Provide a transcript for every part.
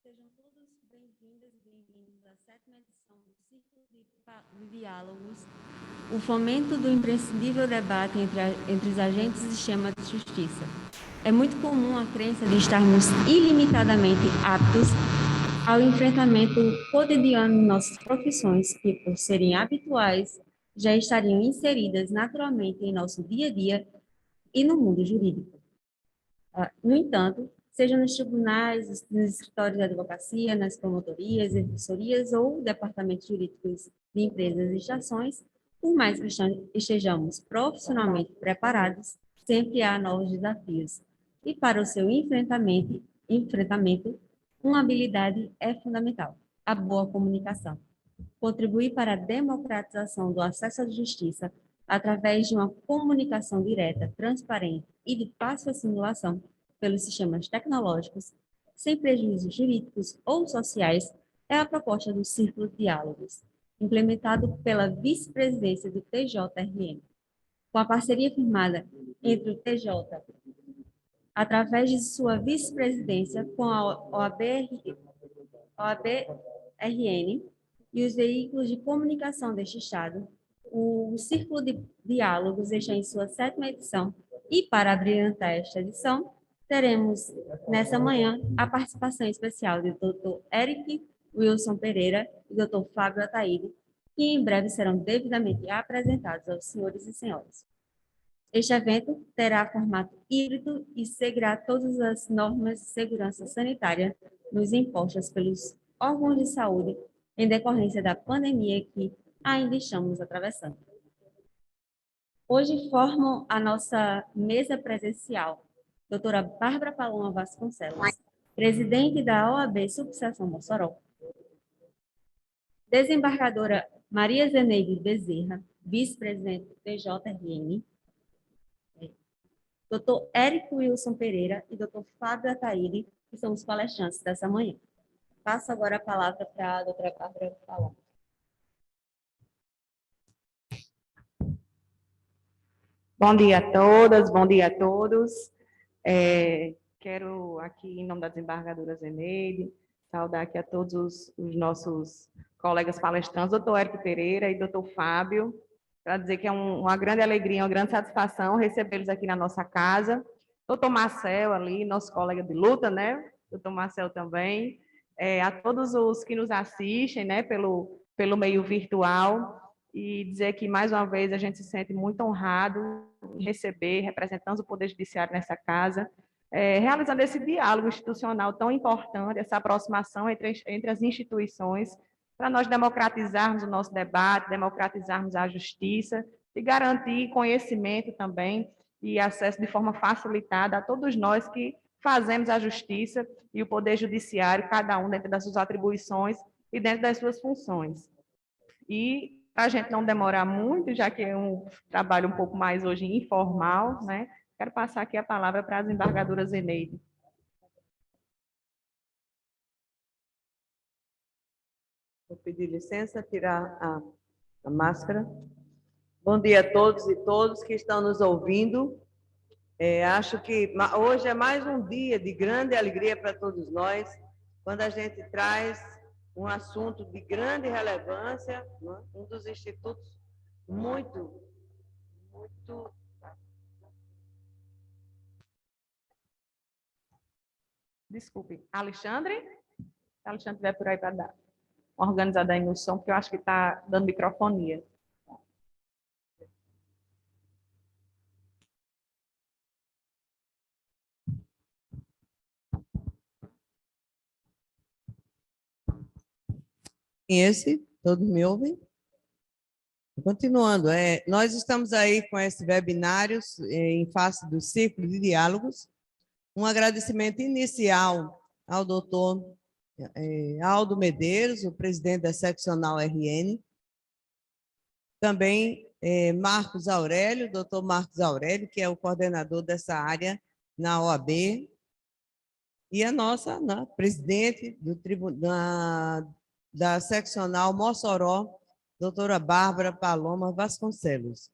Sejam todos bem-vindas e bem-vindos à 7ª edição do Círculo de Diálogos, o fomento do imprescindível debate entre os agentes do sistema de justiça. É muito comum a crença de estarmos ilimitadamente aptos ao enfrentamento cotidiano de nossas profissões, que, por serem habituais, já estariam inseridas naturalmente em nosso dia a dia e no mundo jurídico. No entanto, seja nos tribunais, nos escritórios de advocacia, nas promotorias, defensorias ou departamentos jurídicos de empresas e estações, por mais que estejamos profissionalmente preparados, sempre há novos desafios. E para o seu enfrentamento, uma habilidade é fundamental: a boa comunicação. Contribuir para a democratização do acesso à justiça através de uma comunicação direta, transparente e de fácil assimilação pelos sistemas tecnológicos, sem prejuízos jurídicos ou sociais, é a proposta do Círculo de Diálogos, implementado pela vice-presidência do TJRM. Com a parceria firmada entre o TJ, através de sua vice-presidência, com a OAB-RN e os veículos de comunicação deste Estado, o Círculo de Diálogos está em sua 7ª edição e, para abrilhantar esta edição, teremos, nessa manhã, a participação especial do Dr. Eric Wilson Pereira e do Dr. Fábio Ataíde, que em breve serão devidamente apresentados aos senhores e senhoras. Este evento terá formato híbrido e seguirá todas as normas de segurança sanitária nos impostas pelos órgãos de saúde em decorrência da pandemia que ainda estamos atravessando. Hoje formam a nossa mesa presencial doutora Bárbara Paloma Vasconcelos, presidente da OAB Subseção Mossoró, desembargadora Maria Zeneide Bezerra, vice-presidente do TJRM, Dr. Érico Wilson Pereira e Dr. Fábio Ataíde, que são os palestrantes dessa manhã. Passo agora a palavra para a doutora Bárbara Paloma. Bom dia a todas, bom dia a todos. Quero aqui, em nome da desembargadora Zeneide, saudar aqui a todos os nossos colegas palestrantes, doutor Érico Pereira e doutor Fábio, para dizer que é uma grande alegria, uma grande satisfação recebê-los aqui na nossa casa. Doutor Marcel ali, nosso colega de luta, né? Doutor Marcel também. A todos os que nos assistem, né, pelo meio virtual, e dizer que, mais uma vez, a gente se sente muito honrado em receber representantes do Poder Judiciário nessa casa, realizando esse diálogo institucional tão importante, essa aproximação entre as instituições, para nós democratizarmos o nosso debate, democratizarmos a justiça e garantir conhecimento também e acesso de forma facilitada a todos nós que fazemos a justiça e o Poder Judiciário, cada um dentro das suas atribuições e dentro das suas funções. E, para a gente não demorar muito, já que é um trabalho um pouco mais hoje informal, né? Quero passar aqui a palavra para a desembargadora Zeneide. Vou pedir licença, tirar a máscara. Bom dia a todos e todas que estão nos ouvindo. Acho que hoje é mais um dia de grande alegria para todos nós, quando a gente traz um assunto de grande relevância, né? Um dos institutos muito... Desculpe, Alexandre? Se Alexandre estiver por aí para dar uma organizada aí no som, porque eu acho que está dando microfonia. Todos me ouvem? Continuando, nós estamos aí com esse webinário em face do Círculo de Diálogos. Um agradecimento inicial ao doutor Aldo Medeiros, o presidente da seccional RN, também Marcos Aurélio, doutor Marcos Aurélio, que é o coordenador dessa área na OAB, e a nossa presidente da seccional Mossoró, doutora Bárbara Paloma Vasconcelos.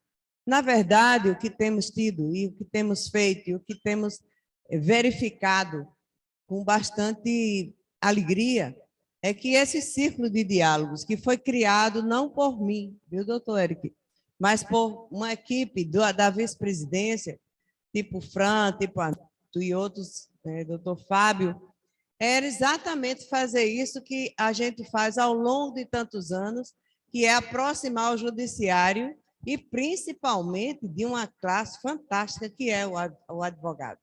Na verdade, o que temos tido e o que temos feito e o que temos verificado com bastante alegria é que esse círculo de diálogos, que foi criado não por mim, viu, doutor Eric, mas por uma equipe da vice-presidência, tipo Fran, tipo Arthur e outros, doutor Fábio, era exatamente fazer isso que a gente faz ao longo de tantos anos, que é aproximar o judiciário e, principalmente, de uma classe fantástica que é o advogado.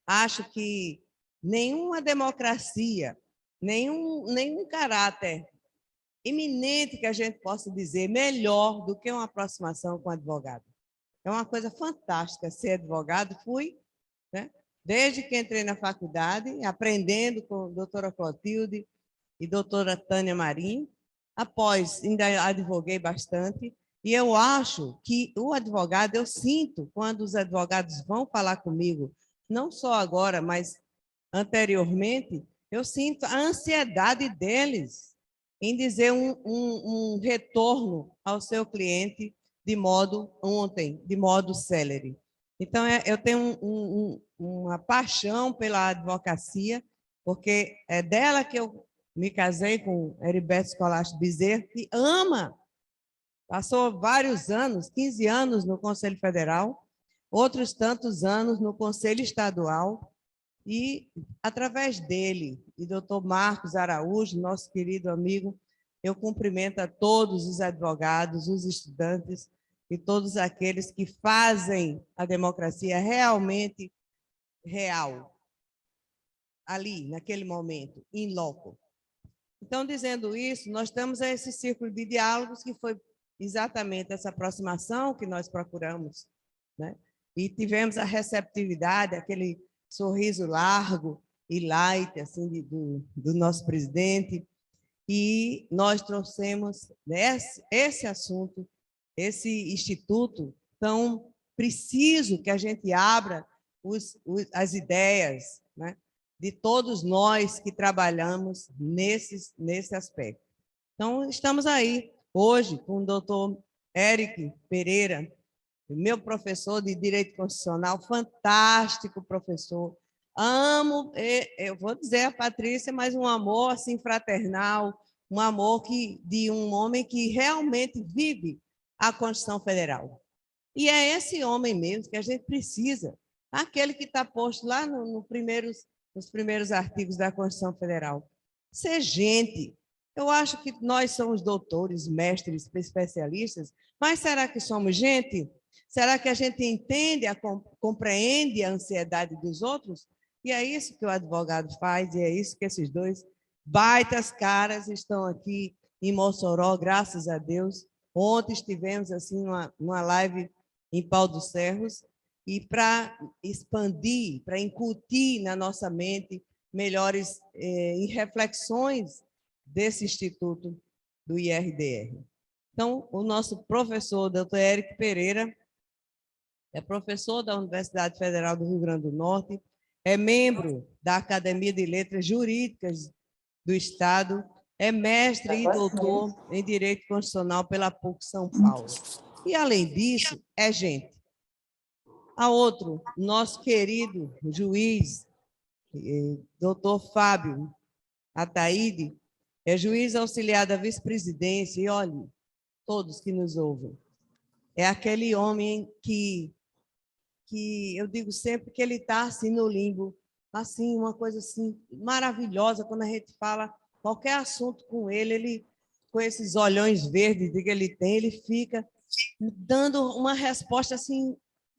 Acho que nenhuma democracia, nenhum caráter eminente que a gente possa dizer melhor do que uma aproximação com o advogado. É uma coisa fantástica ser advogado. Fui, né? Desde que entrei na faculdade, aprendendo com a doutora Clotilde e doutora Tânia Marim. Após, ainda advoguei bastante. E eu acho que o advogado, eu sinto, quando os advogados vão falar comigo, não só agora, mas anteriormente, eu sinto a ansiedade deles em dizer um retorno ao seu cliente de modo célere. Então, eu tenho uma paixão pela advocacia, porque é dela que eu me casei com Heriberto Scholastic Bezerra, que ama, passou vários anos, 15 anos no Conselho Federal, outros tantos anos no Conselho Estadual, e, através dele, e doutor Marcos Araújo, nosso querido amigo, eu cumprimento a todos os advogados, os estudantes e todos aqueles que fazem a democracia realmente real, ali, naquele momento, in loco. Então, dizendo isso, nós temos esse círculo de diálogos que foi exatamente essa aproximação que nós procuramos, né? E tivemos a receptividade, aquele sorriso largo e light assim, do nosso presidente, e nós trouxemos esse assunto, esse instituto tão preciso que a gente abra as ideias, né, de todos nós que trabalhamos nesse aspecto. Então, estamos aí hoje com o doutor Eric Pereira, meu professor de Direito Constitucional, fantástico professor. Amo, eu vou dizer a Patrícia, mas um amor assim fraternal, um amor de um homem que realmente vive a Constituição Federal. E é esse homem mesmo que a gente precisa, aquele que está posto lá nos primeiros artigos da Constituição Federal. Ser gente. Eu acho que nós somos doutores, mestres, especialistas, mas será que somos gente? Será que a gente entende, compreende a ansiedade dos outros? E é isso que o advogado faz, e é isso que esses dois baitas caras estão aqui em Mossoró, graças a Deus. Ontem estivemos assim numa live em Pau dos Cerros, e para expandir, para incutir na nossa mente melhores reflexões desse Instituto do IRDR. Então, o nosso professor, doutor Eric Pereira, é professor da Universidade Federal do Rio Grande do Norte, é membro da Academia de Letras Jurídicas do Estado, é mestre e doutor em Direito Constitucional pela PUC São Paulo. E, além disso, é gente. A outro, nosso querido juiz, doutor Fábio Ataíde, é juiz auxiliar da vice-presidência, e olhe, todos que nos ouvem, é aquele homem que eu digo sempre que ele está assim no limbo, assim, uma coisa assim maravilhosa, quando a gente fala qualquer assunto com ele com esses olhões verdes que ele tem, ele fica dando uma resposta assim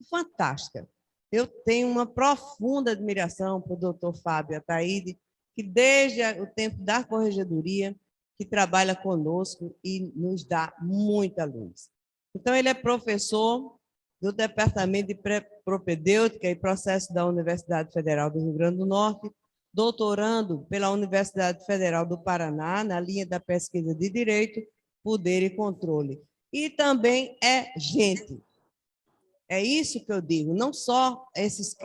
fantástica. Eu tenho uma profunda admiração por doutor Fábio Ataíde, que desde o tempo da corregedoria, que trabalha conosco e nos dá muita luz. Então, ele é professor do Departamento de Propedêutica e Processo da Universidade Federal do Rio Grande do Norte, doutorando pela Universidade Federal do Paraná, na linha da pesquisa de Direito, Poder e Controle. E também é gente. É isso que eu digo, não só esses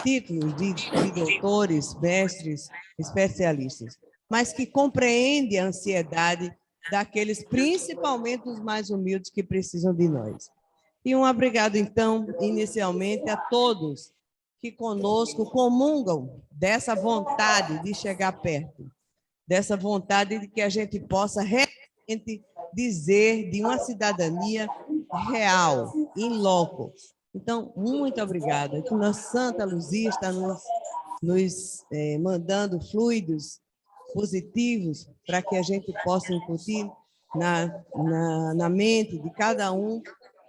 títulos de doutores, mestres, especialistas, mas que compreende a ansiedade daqueles, principalmente os mais humildes, que precisam de nós. E um obrigado, então, inicialmente, a todos que conosco comungam dessa vontade de chegar perto, dessa vontade de que a gente possa realmente dizer de uma cidadania real, in loco. Então, muito obrigada. Que nossa Santa Luzia está nos mandando fluidos positivos para que a gente possa incutir na mente de cada um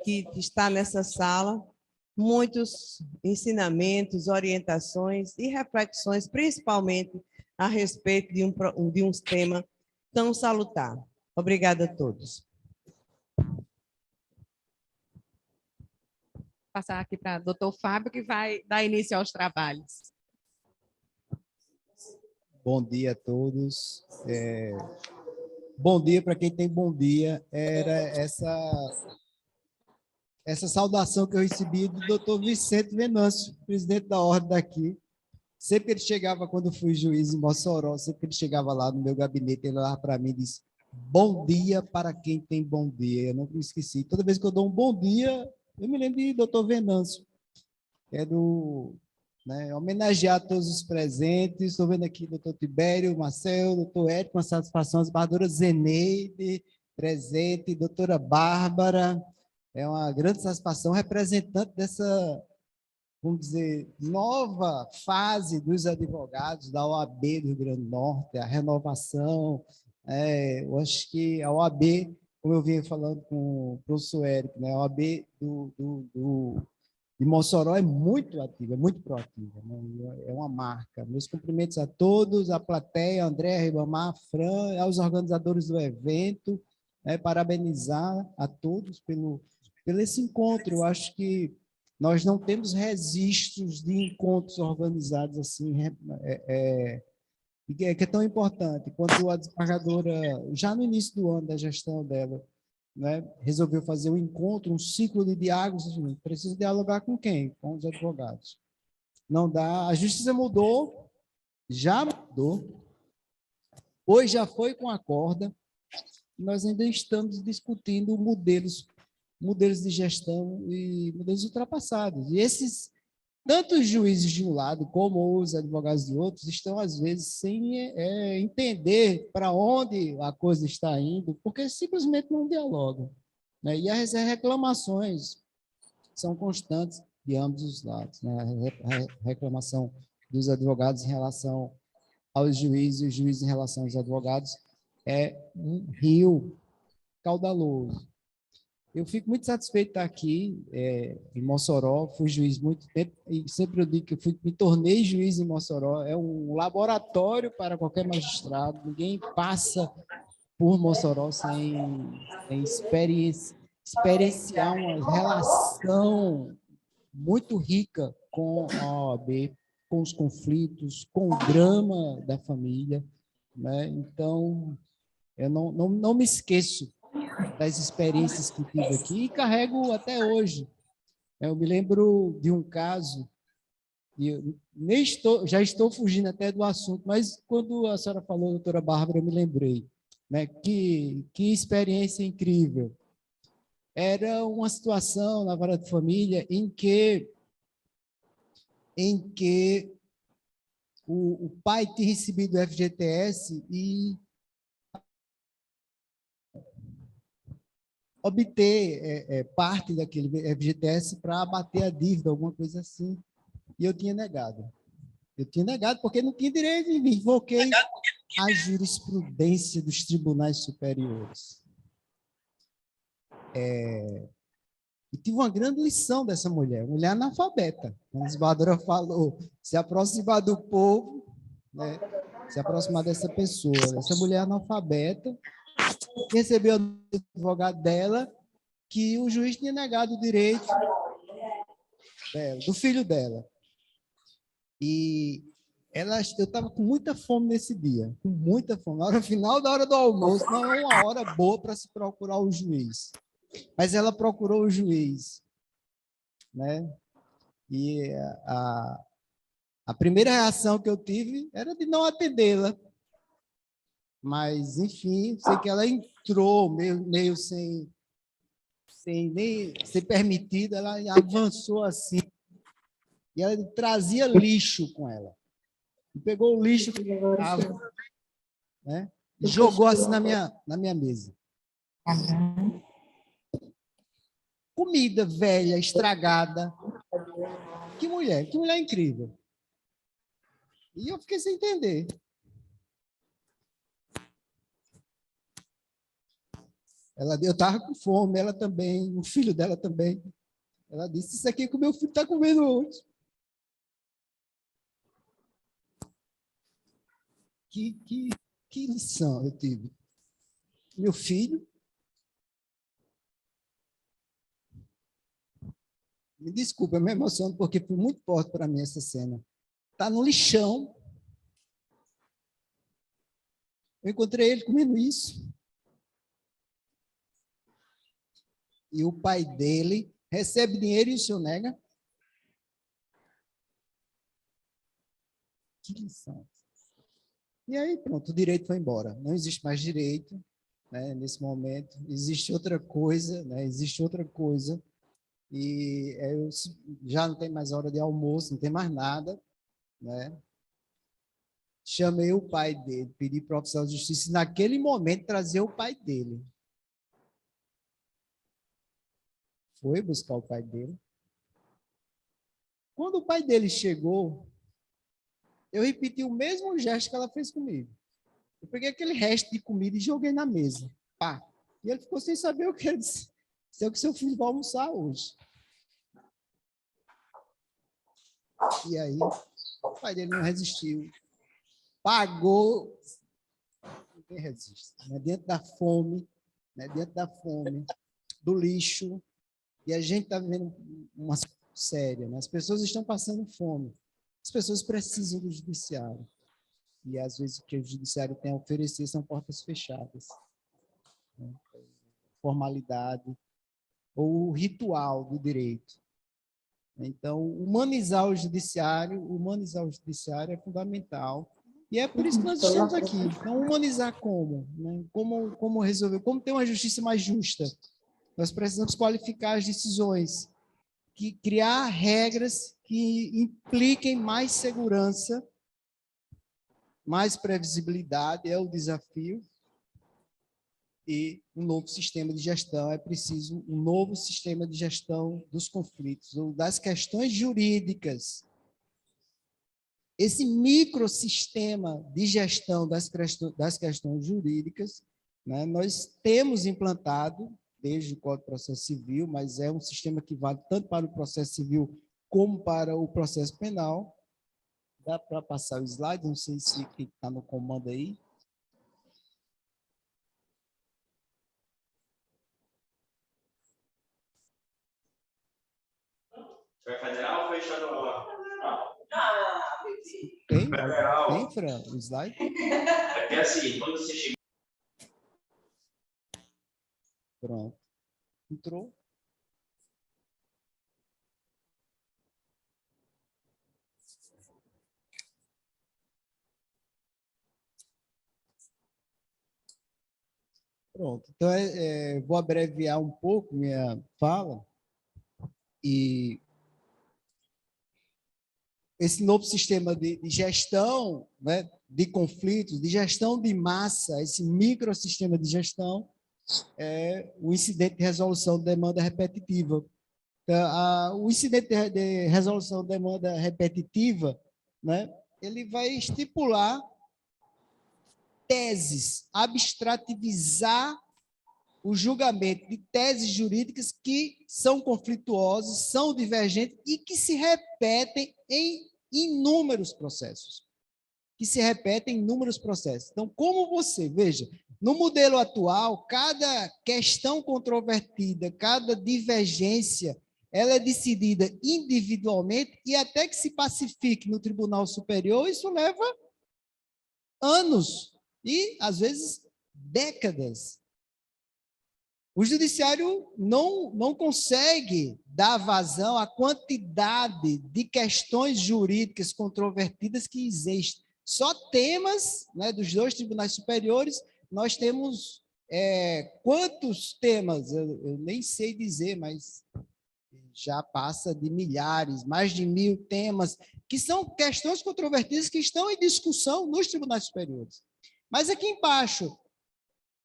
que está nessa sala muitos ensinamentos, orientações e reflexões, principalmente a respeito de um tema tão salutar. Obrigada a todos. Passar aqui para o doutor Fábio, que vai dar início aos trabalhos. Bom dia a todos. Bom dia para quem tem bom dia. Era essa saudação que eu recebi do doutor Vicente Venâncio, presidente da ordem daqui. Sempre que ele chegava, quando eu fui juiz em Mossoró, sempre que ele chegava lá no meu gabinete, ele olhava para mim e disse: bom dia para quem tem bom dia. Eu não me esqueci. Toda vez que eu dou um bom dia, eu me lembro de doutor Venâncio. Quero homenagear todos os presentes. Estou vendo aqui o doutor Tibério, Marcel, doutor Érico, com satisfação, a desembargadora Zeneide, presente, doutora Bárbara. É uma grande satisfação, representante dessa, vamos dizer, nova fase dos advogados da OAB do Rio Grande do Norte, a renovação. Eu acho que a OAB, como eu vinha falando com o professor Érico, a OAB de Mossoró é muito ativa, é muito proativa, né? É uma marca. Meus cumprimentos a todos, a plateia, André, Ribamar, Fran, aos organizadores do evento, parabenizar a todos pelo esse encontro. Eu acho que nós não temos registros de encontros organizados assim, que é tão importante. Quando a desembargadora, já no início do ano da gestão dela, resolveu fazer um encontro, um ciclo de diálogos, precisa dialogar com quem? Com os advogados. Não dá. A justiça mudou, já mudou, hoje já foi com a corda, nós ainda estamos discutindo modelos de gestão e modelos ultrapassados. E esses, tanto os juízes de um lado como os advogados de outros, estão, às vezes, sem entender para onde a coisa está indo, porque simplesmente não dialogam, né? E as reclamações são constantes de ambos os lados, né? A reclamação dos advogados em relação aos juízes e os juízes em relação aos advogados é um rio caudaloso. Eu fico muito satisfeito de estar aqui em Mossoró, fui juiz muito tempo, e sempre eu digo que me tornei juiz em Mossoró, é um laboratório para qualquer magistrado, ninguém passa por Mossoró sem experienciar uma relação muito rica com a OAB, com os conflitos, com o drama da família, né? Então, eu não me esqueço das experiências que tive aqui e carrego até hoje. Eu me lembro de um caso, e eu já estou fugindo até do assunto, mas quando a senhora falou, doutora Bárbara, eu me lembrei, né? Que experiência incrível. Era uma situação na vara de família em que o pai tinha recebido o FGTS e obter parte daquele FGTS para abater a dívida, alguma coisa assim. E eu tinha negado. Eu tinha negado porque não tinha direito, e invoquei a jurisprudência dos tribunais superiores. E tive uma grande lição dessa mulher analfabeta. A desembargadora falou, se aproximar do povo, né, se aproximar dessa pessoa, dessa mulher analfabeta, recebeu do advogado dela que o juiz tinha negado o direito dela, do filho dela. E eu estava com muita fome nesse dia, com muita fome. Na hora final da hora do almoço, não é uma hora boa para se procurar o juiz. Mas ela procurou o juiz, né? E a primeira reação que eu tive era de não atendê-la. Mas, enfim, sei que ela entrou meio sem nem ser permitida, ela avançou assim. E ela trazia lixo com ela. E pegou o lixo que estava né? Jogou assim na minha mesa. Comida velha, estragada. Que mulher incrível. E eu fiquei sem entender. Eu estava com fome, ela também, o filho dela também. Ela disse, isso aqui é que o meu filho está comendo hoje. Que lição eu tive. Meu filho, me desculpa, eu me emociono porque foi muito forte para mim essa cena. Está no lixão. Eu encontrei ele comendo isso. E o pai dele recebe dinheiro e o senhor nega? Que lição. E aí, pronto, o direito foi embora. Não existe mais direito, né, nesse momento. Existe outra coisa, né? Existe outra coisa. E já não tem mais hora de almoço, não tem mais nada, né? Chamei o pai dele, pedi para o oficial de justiça, e naquele momento trazer o pai dele. Foi buscar o pai dele. Quando o pai dele chegou, eu repeti o mesmo gesto que ela fez comigo. Eu peguei aquele resto de comida e joguei na mesa. Pá. E ele ficou sem saber o que ele disse. Se é o que seu filho vai almoçar hoje. E aí, o pai dele não resistiu. Pagou. Ninguém resiste. Né? Dentro da fome, do lixo. E a gente está vivendo uma séria. Né? As pessoas estão passando fome. As pessoas precisam do judiciário. E, às vezes, o que o judiciário tem a oferecer são portas fechadas. Né? Formalidade ou o ritual do direito. Então, humanizar o judiciário é fundamental. E é por isso que nós estamos aqui. Então, humanizar como? Né? Como resolver? Como ter uma justiça mais justa? Nós precisamos qualificar as decisões, criar regras que impliquem mais segurança, mais previsibilidade, é o desafio, e um novo sistema de gestão. É preciso um novo sistema de gestão dos conflitos, ou das questões jurídicas. Esse microsistema de gestão das questões jurídicas, né, nós temos implantado desde o Código de Processo Civil, mas é um sistema que vale tanto para o processo civil como para o processo penal. Dá para passar o slide? Não sei se está no comando aí. Foi federal ou foi estadual? Tem, Fran, o slide? É que é assim, quando você chega... Pronto. Entrou. Pronto. Então, vou abreviar um pouco minha fala. E esse novo sistema de gestão, né, de conflitos, de gestão de massa, esse microsistema de gestão, é o incidente de resolução de demanda repetitiva. Então, o incidente de resolução de demanda repetitiva, né, ele vai estipular teses, abstrativizar o julgamento de teses jurídicas que são conflituosas, são divergentes e que se repetem em inúmeros processos. Então, como veja, no modelo atual, cada questão controvertida, cada divergência, ela é decidida individualmente e até que se pacifique no Tribunal Superior, isso leva anos e, às vezes, décadas. O judiciário não consegue dar vazão à quantidade de questões jurídicas controvertidas que existem. Só temas, né, dos dois tribunais superiores, nós temos quantos temas? Eu nem sei dizer, mas já passa de milhares, mais de 1000 temas, que são questões controvertidas que estão em discussão nos tribunais superiores. Mas aqui embaixo,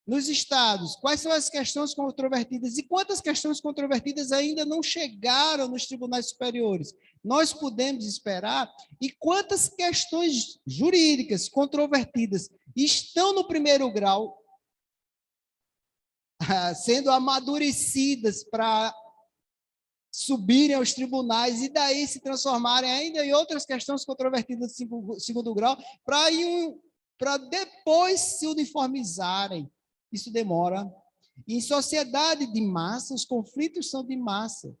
nos estados, quais são as questões controvertidas e quantas questões controvertidas ainda não chegaram nos tribunais superiores? Nós podemos esperar e quantas questões jurídicas controvertidas estão no primeiro grau, sendo amadurecidas para subirem aos tribunais e daí se transformarem ainda em outras questões controvertidas de segundo grau, para depois se uniformizarem. Isso demora. Em sociedade de massa, os conflitos são de massa.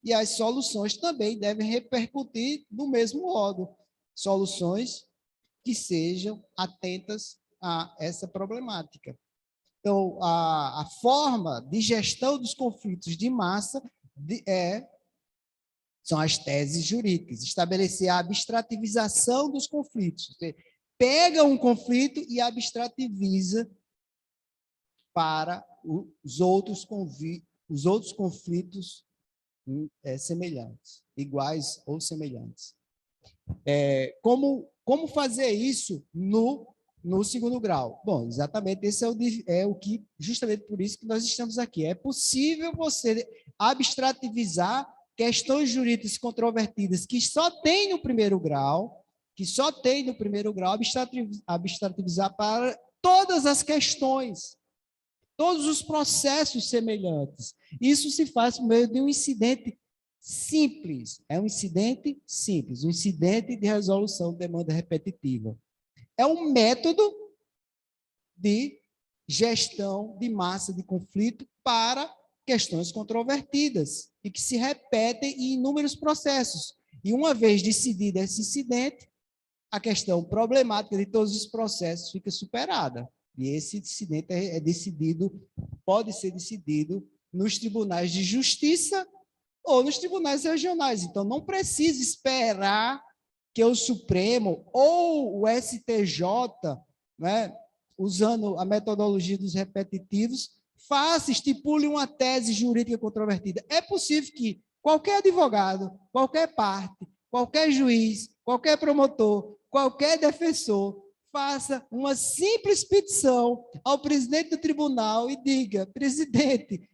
E as soluções também devem repercutir do mesmo modo. Soluções que sejam atentas a essa problemática. Então, a forma de gestão dos conflitos de massa são as teses jurídicas. Estabelecer a abstrativização dos conflitos. Você pega um conflito e abstrativiza para os outros conflitos semelhantes, iguais ou semelhantes. Como fazer isso no segundo grau? Bom, exatamente esse é o que, justamente por isso que nós estamos aqui. É possível você abstrativizar questões jurídicas controvertidas que só tem no primeiro grau, abstrativizar para todas as questões, todos os processos semelhantes. Isso se faz por meio de um incidente simples. É um incidente simples, um incidente de resolução de demanda repetitiva. É um método de gestão de massa de conflito para questões controvertidas e que se repetem em inúmeros processos. E uma vez decidido esse incidente, a questão problemática de todos os processos fica superada. E esse incidente pode ser decidido nos tribunais de justiça ou nos tribunais regionais. Então, não precisa esperar que o Supremo ou o STJ, né, usando a metodologia dos repetitivos, estipule uma tese jurídica controvertida. É possível que qualquer advogado, qualquer parte, qualquer juiz, qualquer promotor, qualquer defensor faça uma simples petição ao presidente do tribunal e diga: presidente,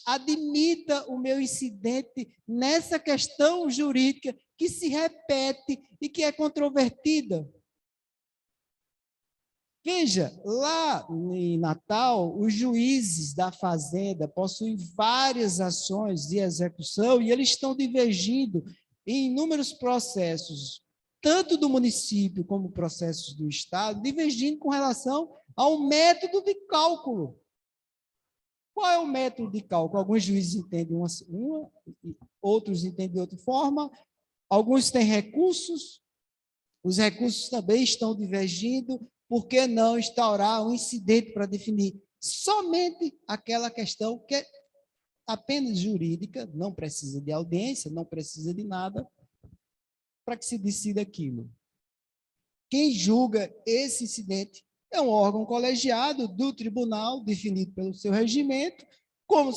admita o meu incidente nessa questão jurídica que se repete e que é controvertida. Veja, lá em Natal, os juízes da Fazenda possuem várias ações de execução e eles estão divergindo em inúmeros processos, tanto do município como processos do Estado, divergindo com relação ao método de cálculo. Qual é o método de cálculo? Alguns juízes entendem uma, outros entendem de outra forma, alguns têm recursos, os recursos também estão divergindo. Por que não instaurar um incidente para definir somente aquela questão que é apenas jurídica, não precisa de audiência, não precisa de nada, para que se decida aquilo? Quem julga esse incidente é um órgão colegiado do tribunal, definido pelo seu regimento, como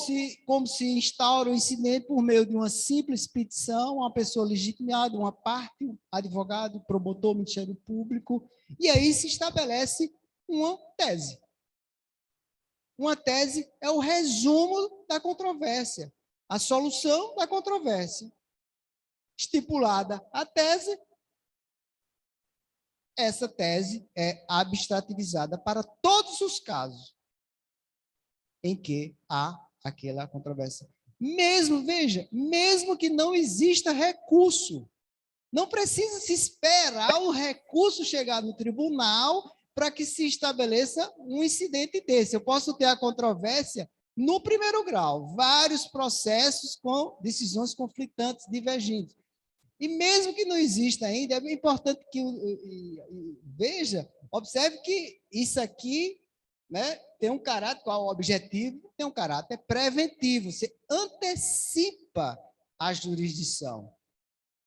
se instaura o incidente por meio de uma simples petição, uma pessoa legitimada, uma parte, um advogado, promotor, Ministério Público, e aí se estabelece uma tese. Uma tese é o resumo da controvérsia, a solução da controvérsia. Estipulada a tese, essa tese é abstrativizada para todos os casos em que há aquela controvérsia. Veja, mesmo que não exista recurso, não precisa se esperar o recurso chegar no tribunal para que se estabeleça um incidente desse. Eu posso ter a controvérsia no primeiro grau, vários processos com decisões conflitantes, divergentes. E mesmo que não exista ainda, é importante que veja, observe que isso aqui, né, tem um caráter, qual o objetivo? Tem um caráter preventivo, você antecipa a jurisdição.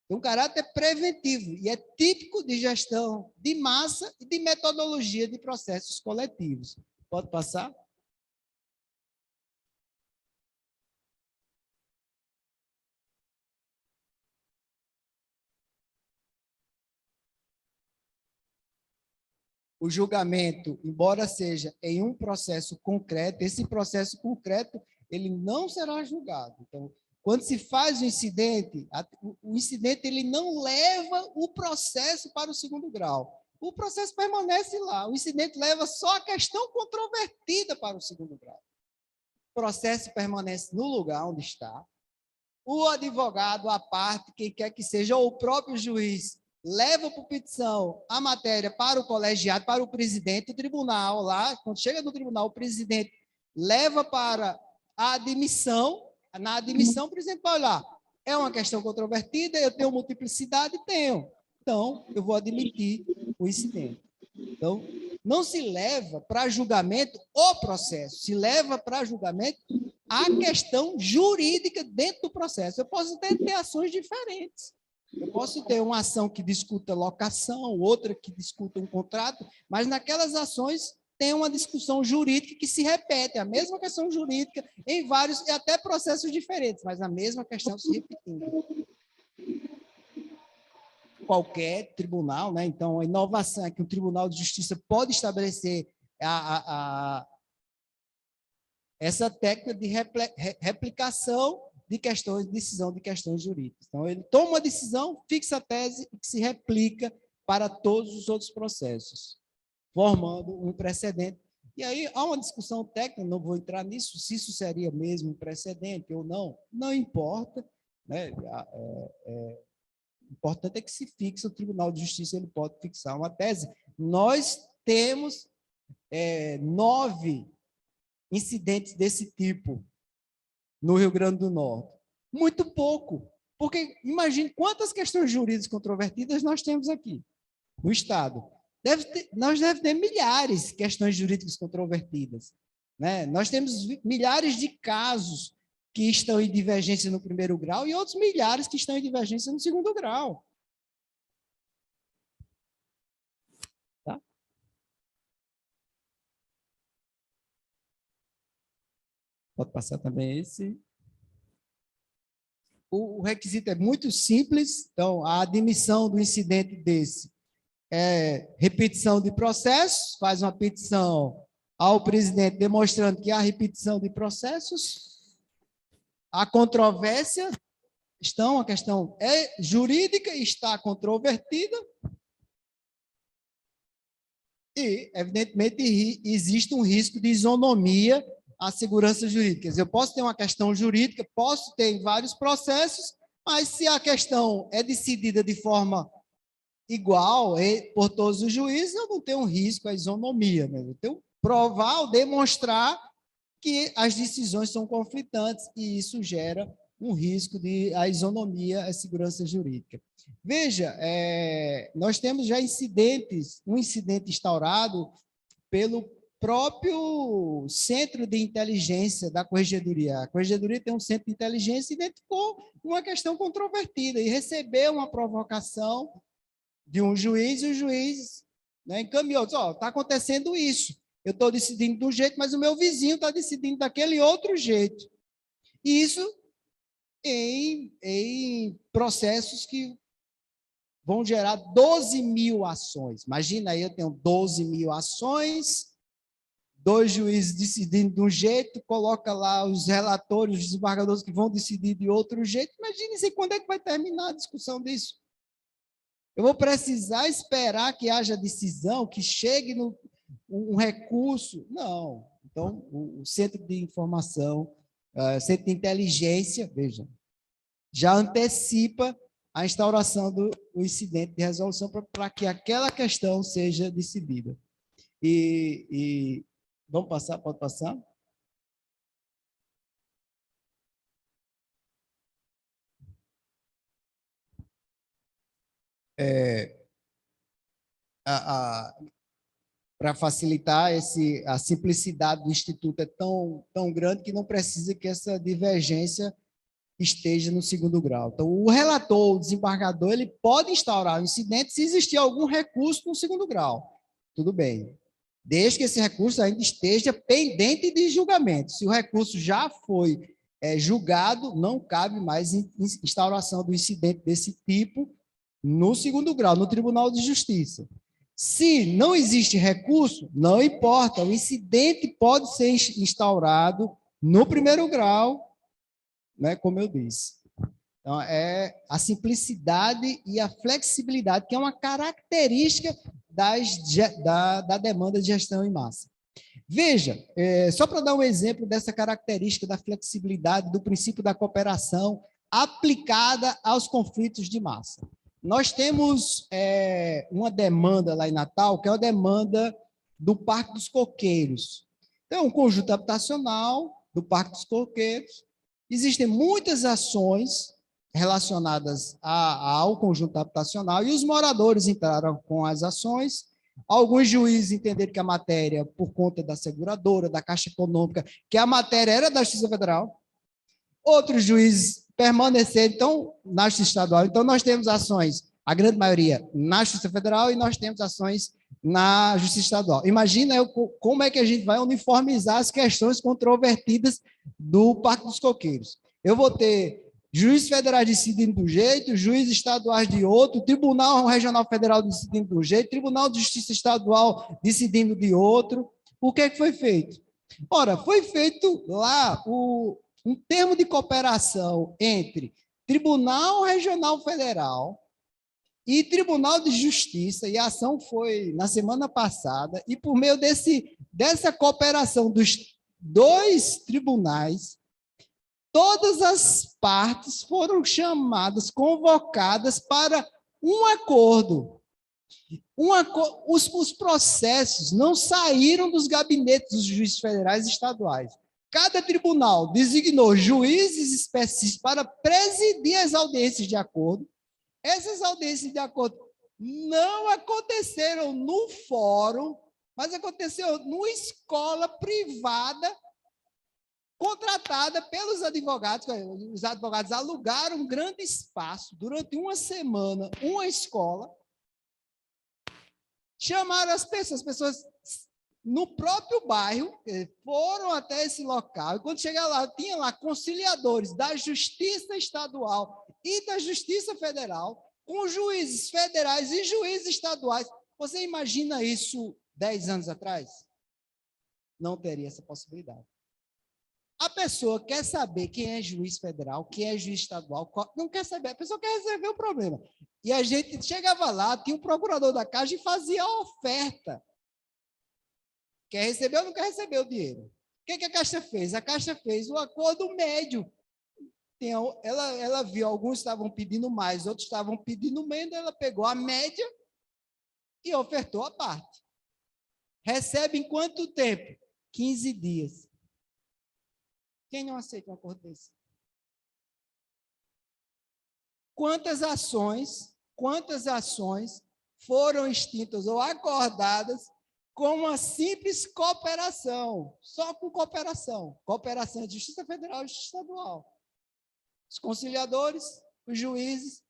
Tem um caráter preventivo e é típico de gestão de massa e de metodologia de processos coletivos. Pode passar? o julgamento, embora seja em um processo concreto, esse processo concreto ele não será julgado. Então, quando se faz o incidente ele não leva o processo para o segundo grau. O processo permanece lá. O incidente leva só a questão controvertida para o segundo grau. O processo permanece no lugar onde está. O advogado, a parte, quem quer que seja, ou o próprio juiz, leva por petição a matéria para o colegiado, para o presidente. O tribunal, lá, quando chega no tribunal, o presidente leva para a admissão. Na admissão, o presidente vai olhar. É uma questão controvertida, eu tenho multiplicidade? Tenho. Então, eu vou admitir o incidente. Então, não se leva para julgamento o processo, se leva para julgamento a questão jurídica dentro do processo. Eu posso até ter ações diferentes. Eu posso ter uma ação que discuta locação, outra que discuta um contrato, mas naquelas ações tem uma discussão jurídica que se repete, a mesma questão jurídica em vários, e até processos diferentes, mas a mesma questão se repetindo. Qualquer tribunal, né? Então, a inovação é que o Tribunal de Justiça pode estabelecer essa técnica de replicação de questões, decisão de questões jurídicas. Então, ele toma uma decisão, fixa a tese e se replica para todos os outros processos, formando um precedente. E aí há uma discussão técnica, não vou entrar nisso, se isso seria mesmo um precedente ou não, não importa, né? O importante é que se fixe, o Tribunal de Justiça ele pode fixar uma tese. Nós temos 9 incidentes desse tipo no Rio Grande do Norte. Muito pouco, porque imagine quantas questões jurídicas controvertidas nós temos aqui no Estado. Nós devemos ter milhares de questões jurídicas controvertidas, né? Nós temos milhares de casos que estão em divergência no primeiro grau e outros milhares que estão em divergência no segundo grau. Tá? Pode passar também esse. O requisito é muito simples, então, a admissão do incidente desse é repetição de processos, faz uma petição ao presidente demonstrando que há repetição de processos. A controvérsia, a questão é jurídica, está controvertida, e, evidentemente, existe um risco de isonomia à segurança jurídica. Quer dizer, eu posso ter uma questão jurídica, posso ter em vários processos, mas se a questão é decidida de forma igual por todos os juízes, eu não tenho um risco à isonomia, né? Eu tenho que provar ou demonstrar que as decisões são conflitantes e isso gera um risco de a isonomia à segurança jurídica. Veja, nós temos já um incidente instaurado pelo próprio Centro de Inteligência da Corregedoria. A Corregedoria tem um centro de inteligência e identificou uma questão controvertida e recebeu uma provocação de um juiz, e o juiz, né, encaminhou, disse, está acontecendo isso. Eu estou decidindo de um jeito, mas o meu vizinho está decidindo daquele outro jeito. E isso em processos que vão gerar 12 mil ações. Imagina aí, eu tenho 12 mil ações, 2 juízes decidindo de um jeito, coloca lá os relatores, os desembargadores que vão decidir de outro jeito. Imagine-se quando é que vai terminar a discussão disso. Eu vou precisar esperar que haja decisão, que chegue um recurso? Não. Então, o Centro de Informação, Centro de Inteligência, veja, já antecipa a instauração do incidente de resolução para que aquela questão seja decidida. E vamos passar? Pode passar? Para facilitar a simplicidade do Instituto é tão grande que não precisa que essa divergência esteja no segundo grau. Então, o relator, o desembargador, ele pode instaurar o incidente se existir algum recurso no segundo grau. Tudo bem. Desde que esse recurso ainda esteja pendente de julgamento. Se o recurso já foi julgado, não cabe mais instauração do incidente desse tipo no segundo grau, no Tribunal de Justiça. Se não existe recurso, não importa, o incidente pode ser instaurado no primeiro grau, né, como eu disse. Então, é a simplicidade e a flexibilidade, que é uma característica da demanda de gestão em massa. Veja, só para dar um exemplo dessa característica da flexibilidade, do princípio da cooperação aplicada aos conflitos de massa. Nós temos uma demanda lá em Natal, que é a demanda do Parque dos Coqueiros. Então, um conjunto habitacional do Parque dos Coqueiros. Existem muitas ações relacionadas ao conjunto habitacional e os moradores entraram com as ações. Alguns juízes entenderam que a matéria, por conta da seguradora, da Caixa Econômica, que a matéria era da Justiça Federal. Outros juízes permaneceram, então, na Justiça Estadual. Então, nós temos ações, a grande maioria, na Justiça Federal e nós temos ações na Justiça Estadual. Imagina como é que a gente vai uniformizar as questões controvertidas do Parque dos Coqueiros. Eu vou ter juízes federais decidindo de um jeito, juízes estaduais de outro, Tribunal Regional Federal decidindo de um jeito, Tribunal de Justiça Estadual decidindo de outro. O que é que foi feito? Ora, foi feito lá um termo de cooperação entre Tribunal Regional Federal e Tribunal de Justiça, e a ação foi na semana passada, e por meio dessa cooperação dos dois tribunais, todas as partes foram chamadas, convocadas para um acordo. Os processos não saíram dos gabinetes dos juízes federais e estaduais. Cada tribunal designou juízes específicos para presidir as audiências de acordo. Essas audiências de acordo não aconteceram no fórum, mas aconteceu numa escola privada contratada pelos advogados. Os advogados alugaram um grande espaço durante uma semana, uma escola, chamaram as pessoas no próprio bairro, foram até esse local, e quando chegaram lá, tinha lá conciliadores da Justiça Estadual e da Justiça Federal, com juízes federais e juízes estaduais. Você imagina isso 10 anos atrás? Não teria essa possibilidade. A pessoa quer saber quem é juiz federal, quem é juiz estadual, não quer saber, a pessoa quer resolver o problema. E a gente chegava lá, tinha um procurador da Caixa e fazia a oferta. Quer receber ou não quer receber o dinheiro? O que a Caixa fez? A Caixa fez o acordo médio. Ela viu, alguns estavam pedindo mais, outros estavam pedindo menos, ela pegou a média e ofertou a parte. Recebe em quanto tempo? 15 dias. Quem não aceita um acordo desse? Quantas ações foram extintas ou acordadas com uma simples cooperação, só com cooperação de Justiça Federal e Justiça Estadual. Os conciliadores, os juízes,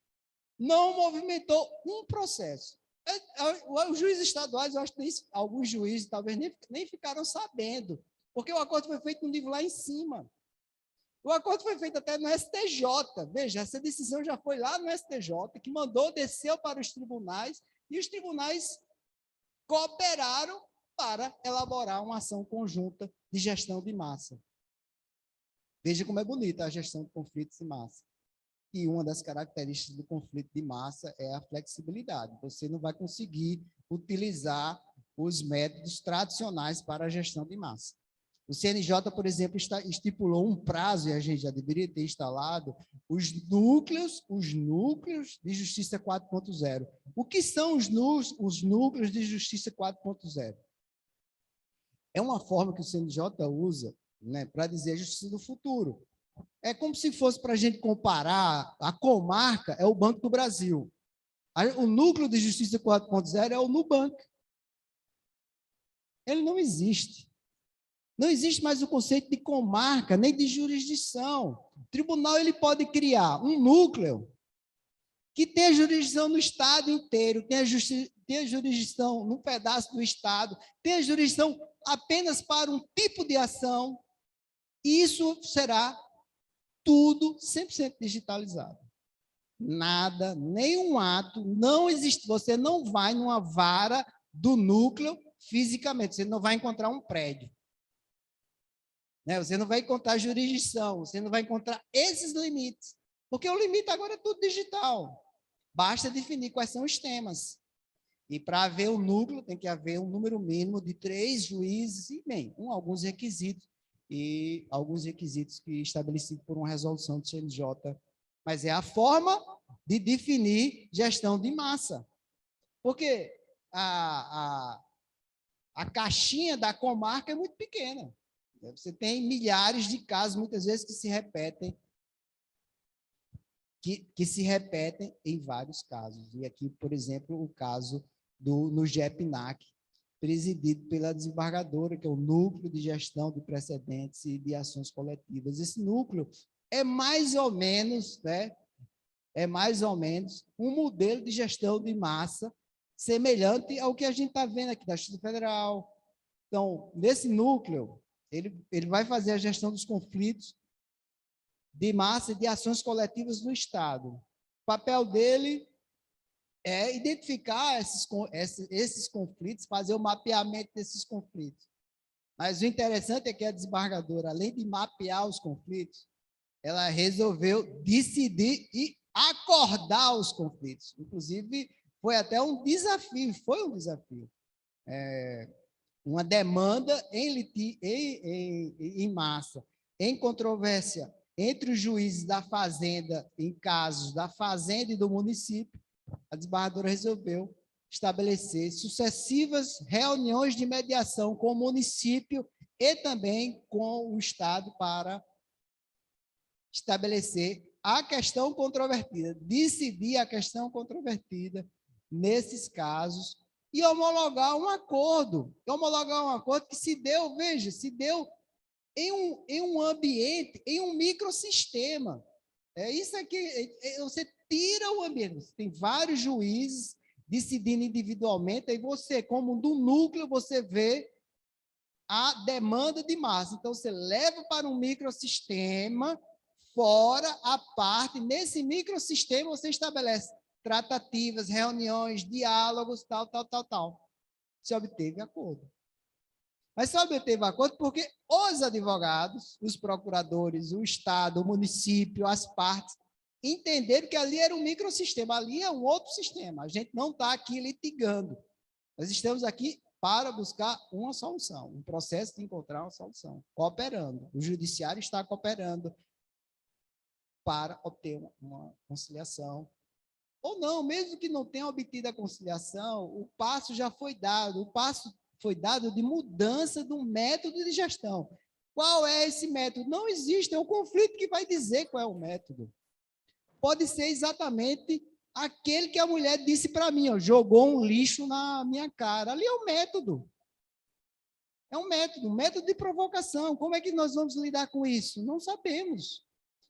não movimentou um processo. Os juízes estaduais, eu acho que alguns juízes talvez nem ficaram sabendo, porque o acordo foi feito no nível lá em cima. O acordo foi feito até no STJ. Veja, essa decisão já foi lá no STJ, que mandou, desceu para os tribunais, e os tribunais cooperaram para elaborar uma ação conjunta de gestão de massa. Veja como é bonita a gestão de conflitos de massa. E uma das características do conflito de massa é a flexibilidade. Você não vai conseguir utilizar os métodos tradicionais para a gestão de massa. O CNJ, por exemplo, estipulou um prazo, e a gente já deveria ter instalado, os núcleos de Justiça 4.0. O que são os núcleos de Justiça 4.0? É uma forma que o CNJ usa, né, para dizer a justiça do futuro. É como se fosse para a gente comparar, a comarca é o Banco do Brasil. O núcleo de Justiça 4.0 é o Nubank. Ele não existe. Não existe mais o conceito de comarca, nem de jurisdição. O tribunal ele pode criar um núcleo que tenha jurisdição no Estado inteiro, tenha jurisdição num pedaço do Estado, tenha jurisdição apenas para um tipo de ação, e isso será tudo 100% digitalizado. Nada, nenhum ato, não existe. Você não vai numa vara do núcleo fisicamente. Você não vai encontrar um prédio. Né? Você não vai encontrar jurisdição, você não vai encontrar esses limites. Porque o limite agora é tudo digital. Basta definir quais são os temas. E para haver o núcleo, tem que haver um número mínimo de 3 juízes e, bem, alguns requisitos que estabelecidos por uma resolução do CNJ. Mas é a forma de definir gestão de massa. Porque a caixinha da comarca é muito pequena. Você tem milhares de casos, muitas vezes, que se repetem, que se repetem em vários casos. E aqui, por exemplo, o caso no GEPNAC, presidido pela desembargadora, que é o Núcleo de Gestão de Precedentes e de Ações Coletivas. Esse núcleo é mais ou menos, né, um modelo de gestão de massa semelhante ao que a gente está vendo aqui da Justiça Federal. Então, nesse núcleo, ele vai fazer a gestão dos conflitos de massa e de ações coletivas no Estado. O papel dele é identificar esses conflitos, fazer o mapeamento desses conflitos. Mas o interessante é que a desembargadora, além de mapear os conflitos, ela resolveu decidir e acordar os conflitos. Inclusive, foi um desafio. Uma demanda em massa, em controvérsia entre os juízes da Fazenda, em casos da Fazenda e do município, a desembargadora resolveu estabelecer sucessivas reuniões de mediação com o município e também com o Estado para estabelecer a questão controvertida, decidir a questão controvertida nesses casos e homologar um acordo que se deu em um ambiente, em um microsistema. Isso aqui, você tira o ambiente, você tem vários juízes decidindo individualmente, aí você, como do núcleo, você vê a demanda de massa. Então, você leva para um microsistema, fora a parte, nesse microsistema você estabelece tratativas, reuniões, diálogos, tal. Se obteve acordo. Mas só obteve acordo porque os advogados, os procuradores, o Estado, o município, as partes, entenderam que ali era um microsistema, ali é um outro sistema. A gente não está aqui litigando. Nós estamos aqui para buscar uma solução, um processo de encontrar uma solução, cooperando. O judiciário está cooperando para obter uma conciliação. Ou não, mesmo que não tenha obtido a conciliação, o passo já foi dado, o passo foi dado de mudança do método de gestão. Qual é esse método? Não existe, é um conflito que vai dizer qual é o método. Pode ser exatamente aquele que a mulher disse para mim, ó, jogou um lixo na minha cara. Ali é o método. É um método de provocação. Como é que nós vamos lidar com isso? Não sabemos.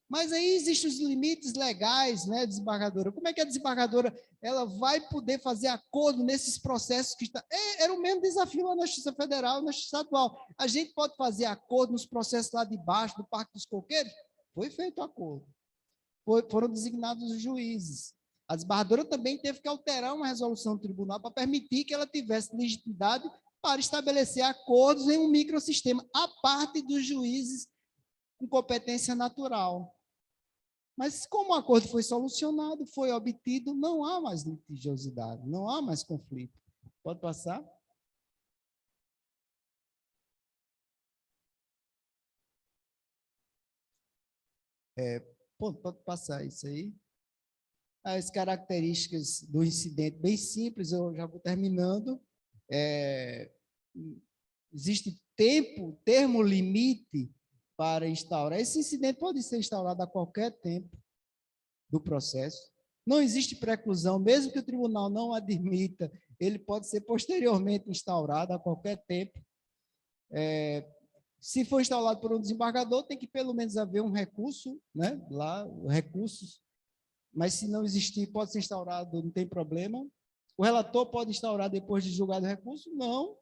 Mas aí existem os limites legais, né, desembargadora? Como é que a desembargadora ela vai poder fazer acordo nesses processos que está... Era o mesmo desafio lá na Justiça Federal, na Justiça Estadual. A gente pode fazer acordo nos processos lá de baixo, do Parque dos Coqueiros? Foi feito acordo. Foram designados os juízes. A desembargadora também teve que alterar uma resolução do tribunal para permitir que ela tivesse legitimidade para estabelecer acordos em um microsistema, a parte dos juízes com competência natural. Mas como o acordo foi solucionado, foi obtido, não há mais litigiosidade, não há mais conflito. Pode passar? Pode passar isso aí. As características do incidente, bem simples, eu já vou terminando. Existe termo limite para instaurar. Esse incidente pode ser instaurado a qualquer tempo do processo. Não existe preclusão, mesmo que o tribunal não admita, ele pode ser posteriormente instaurado a qualquer tempo. Se for instaurado por um desembargador, tem que pelo menos haver um recurso, né? Lá, recursos. Mas se não existir, pode ser instaurado, não tem problema. O relator pode instaurar depois de julgado o recurso? Não.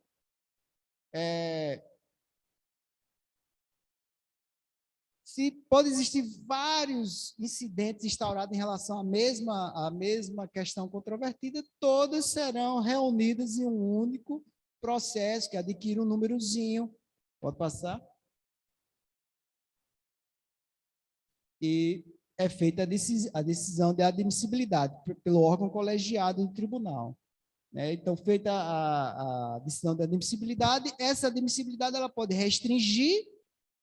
Se pode existir vários incidentes instaurados em relação à mesma questão controvertida, todas serão reunidas em um único processo que adquire um númerozinho. Pode passar? E é feita a decisão de admissibilidade pelo órgão colegiado do tribunal. Então, feita a decisão de admissibilidade, essa admissibilidade ela pode restringir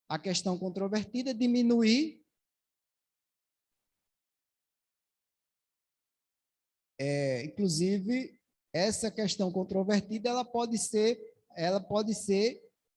a questão controvertida, diminuir, inclusive, essa questão controvertida ela pode ser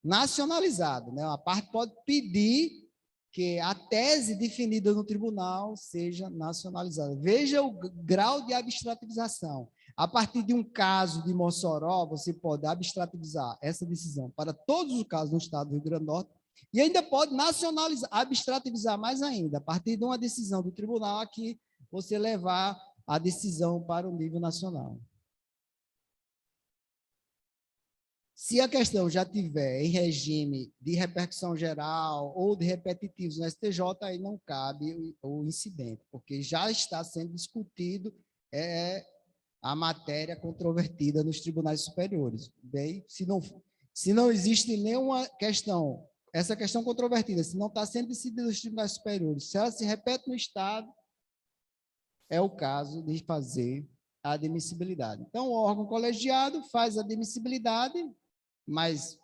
nacionalizada, né? A parte pode pedir que a tese definida no tribunal seja nacionalizada. Veja o grau de abstrativização. A partir de um caso de Mossoró, você pode abstrativizar essa decisão para todos os casos no estado do Rio Grande do Norte e ainda pode nacionalizar, abstrativizar mais ainda, a partir de uma decisão do tribunal aqui, você levar a decisão para o nível nacional. Se a questão já tiver em regime de repercussão geral ou de repetitivos no STJ, aí não cabe o incidente, porque já está sendo discutido a matéria controvertida nos tribunais superiores. Bem, se não existe nenhuma questão, essa questão controvertida, se não está sendo decidida nos tribunais superiores, se ela se repete no Estado, é o caso de fazer a admissibilidade. Então, o órgão colegiado faz a admissibilidade, mas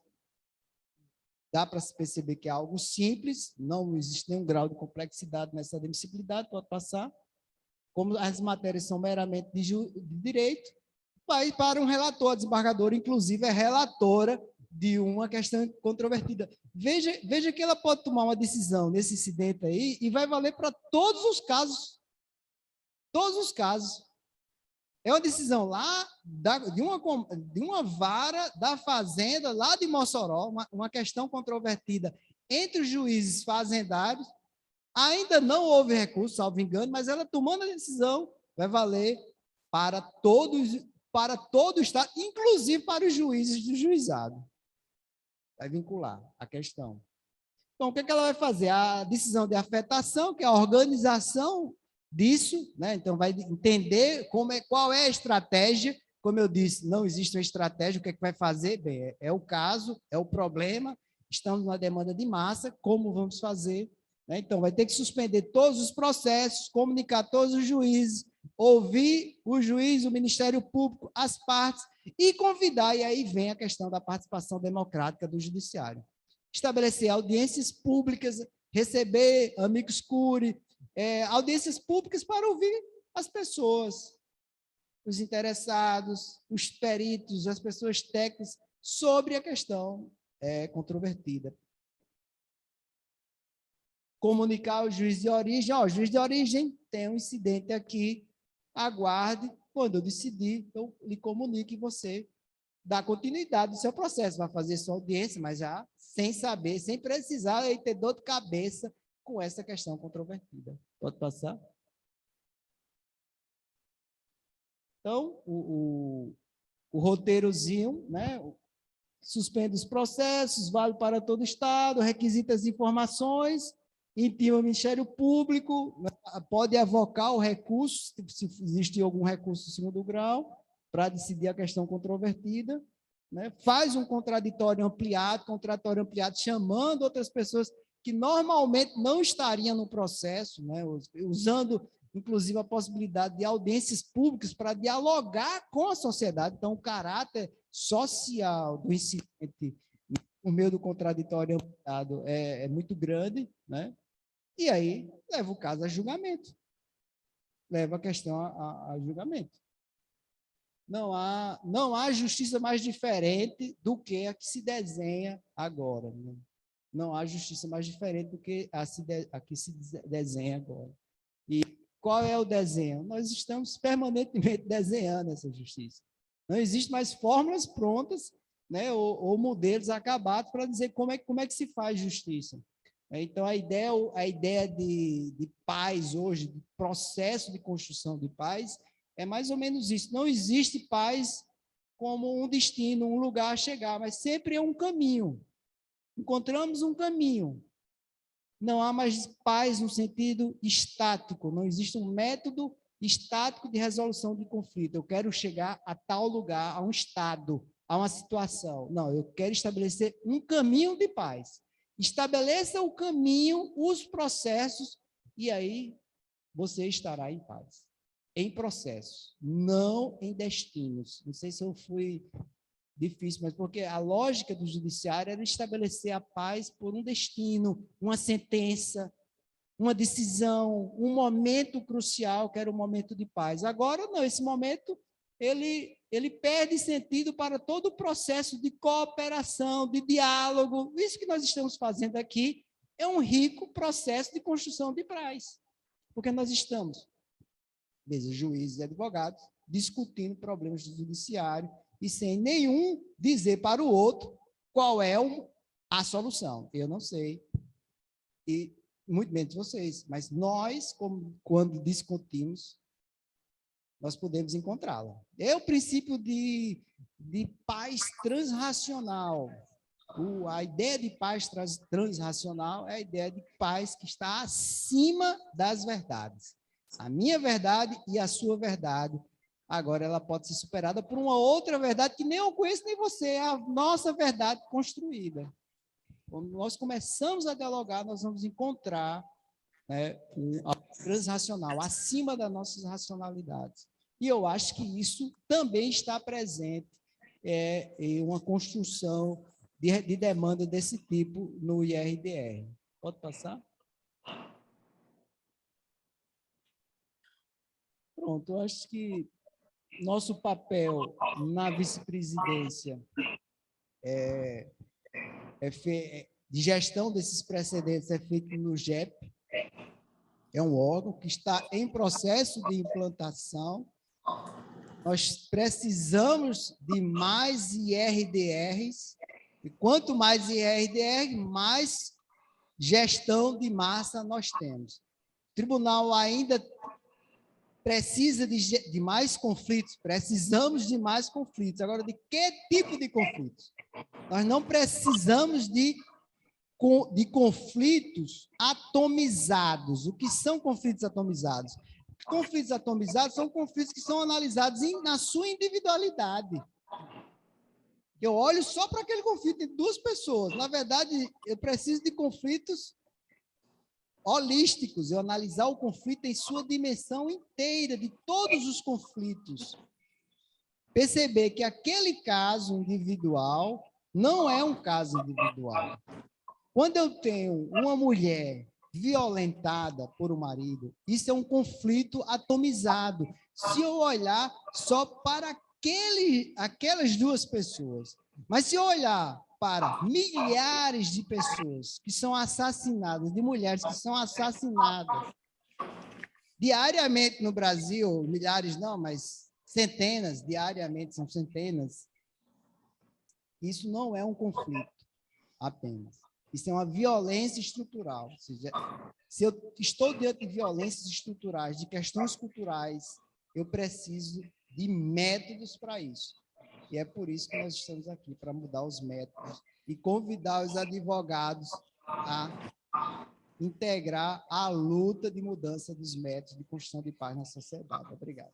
dá para se perceber que é algo simples, não existe nenhum grau de complexidade nessa admissibilidade, pode passar. Como as matérias são meramente de direito, vai para um relator, a desembargadora, inclusive, é relatora de uma questão controvertida. Veja que ela pode tomar uma decisão nesse incidente aí e vai valer para todos os casos. Todos os casos. É uma decisão lá de uma vara da fazenda, lá de Mossoró, uma questão controvertida entre os juízes fazendários. Ainda não houve recurso, salvo engano, mas ela tomando a decisão vai valer para todo o Estado, inclusive para os juízes do juizado. Vai vincular a questão. Então, o que ela vai fazer? A decisão de afetação, que é a organização disso, né? Então, vai entender qual é a estratégia. Como eu disse, não existe uma estratégia, o que vai fazer? Bem, é o caso, é o problema, estamos numa demanda de massa, como vamos fazer? Então, vai ter que suspender todos os processos, comunicar todos os juízes, ouvir o juiz, o Ministério Público, as partes, e convidar, e aí vem a questão da participação democrática do judiciário. Estabelecer audiências públicas, receber amicus curiae, audiências públicas para ouvir as pessoas, os interessados, os peritos, as pessoas técnicas, sobre a questão controvertida. Comunicar ao juiz de origem, juiz de origem, tem um incidente aqui, aguarde, quando eu decidir, eu lhe comunico e você dá continuidade ao seu processo, vai fazer sua audiência, mas já sem saber, sem precisar ter dor de cabeça com essa questão controvertida. Pode passar? Então, o roteirozinho, né? Suspende os processos, vale para todo o Estado, requisita as informações, intima o Ministério Público, pode avocar o recurso, se existir algum recurso de segundo grau, para decidir a questão controvertida, né? Faz um contraditório ampliado chamando outras pessoas que normalmente não estariam no processo, né? Usando, inclusive, a possibilidade de audiências públicas para dialogar com a sociedade. Então, o caráter social do incidente, por meio do contraditório ampliado, é muito grande, né? E aí leva o caso a julgamento. Leva a questão a julgamento. Não há justiça mais diferente do que a que se desenha agora. Né? Não há justiça mais diferente do que a que se desenha agora. E qual é o desenho? Nós estamos permanentemente desenhando essa justiça. Não existe mais fórmulas prontas, né, ou modelos acabados para dizer como é que se faz justiça. Então, a ideia de paz hoje, de processo de construção de paz, é mais ou menos isso. Não existe paz como um destino, um lugar a chegar, mas sempre é um caminho. Encontramos um caminho. Não há mais paz no sentido estático, não existe um método estático de resolução de conflito. Eu quero chegar a tal lugar, a um estado, a uma situação. Não, eu quero estabelecer um caminho de paz. Estabeleça o caminho, os processos, e aí você estará em paz. Em processos, não em destinos. Não sei se eu fui difícil, mas porque a lógica do judiciário era estabelecer a paz por um destino, uma sentença, uma decisão, um momento crucial, que era o momento de paz. Agora, não, esse momento, ele perde sentido para todo o processo de cooperação, de diálogo. Isso que nós estamos fazendo aqui é um rico processo de construção de paz, porque nós estamos, desde juízes e advogados, discutindo problemas do judiciário e sem nenhum dizer para o outro qual é a solução. Eu não sei, e muito menos vocês, mas nós, quando discutimos, nós podemos encontrá-la. É o princípio de paz transracional. A ideia de paz transracional é a ideia de paz que está acima das verdades. A minha verdade e a sua verdade, agora ela pode ser superada por uma outra verdade que nem eu conheço nem você, é a nossa verdade construída. Quando nós começamos a dialogar, nós vamos encontrar, né, algo transracional, acima das nossas racionalidades. E eu acho que isso também está presente em uma construção de demanda desse tipo no IRDR. Pode passar? Pronto, eu acho que nosso papel na vice-presidência de gestão desses precedentes é feito no GEP, é um órgão que está em processo de implantação. Nós precisamos de mais IRDRs, e quanto mais IRDR, mais gestão de massa nós temos. O tribunal ainda precisa de mais conflitos, precisamos de mais conflitos. Agora, de que tipo de conflitos? Nós não precisamos de conflitos atomizados. O que são conflitos atomizados? Conflitos atomizados são conflitos que são analisados na sua individualidade. Eu olho só para aquele conflito entre duas pessoas. Na verdade, eu preciso de conflitos holísticos, eu analisar o conflito em sua dimensão inteira, de todos os conflitos. Perceber que aquele caso individual não é um caso individual. Quando eu tenho uma mulher violentada por um marido, isso é um conflito atomizado. Se eu olhar só para aquelas duas pessoas, mas se eu olhar para milhares de pessoas que são assassinadas, de mulheres que são assassinadas diariamente no Brasil, milhares não, mas centenas, diariamente são centenas, isso não é um conflito apenas. Isso é uma violência estrutural. Ou seja, se eu estou diante de violências estruturais, de questões culturais, eu preciso de métodos para isso. E é por isso que nós estamos aqui, para mudar os métodos e convidar os advogados a integrar a luta de mudança dos métodos de construção de paz na sociedade. Obrigado.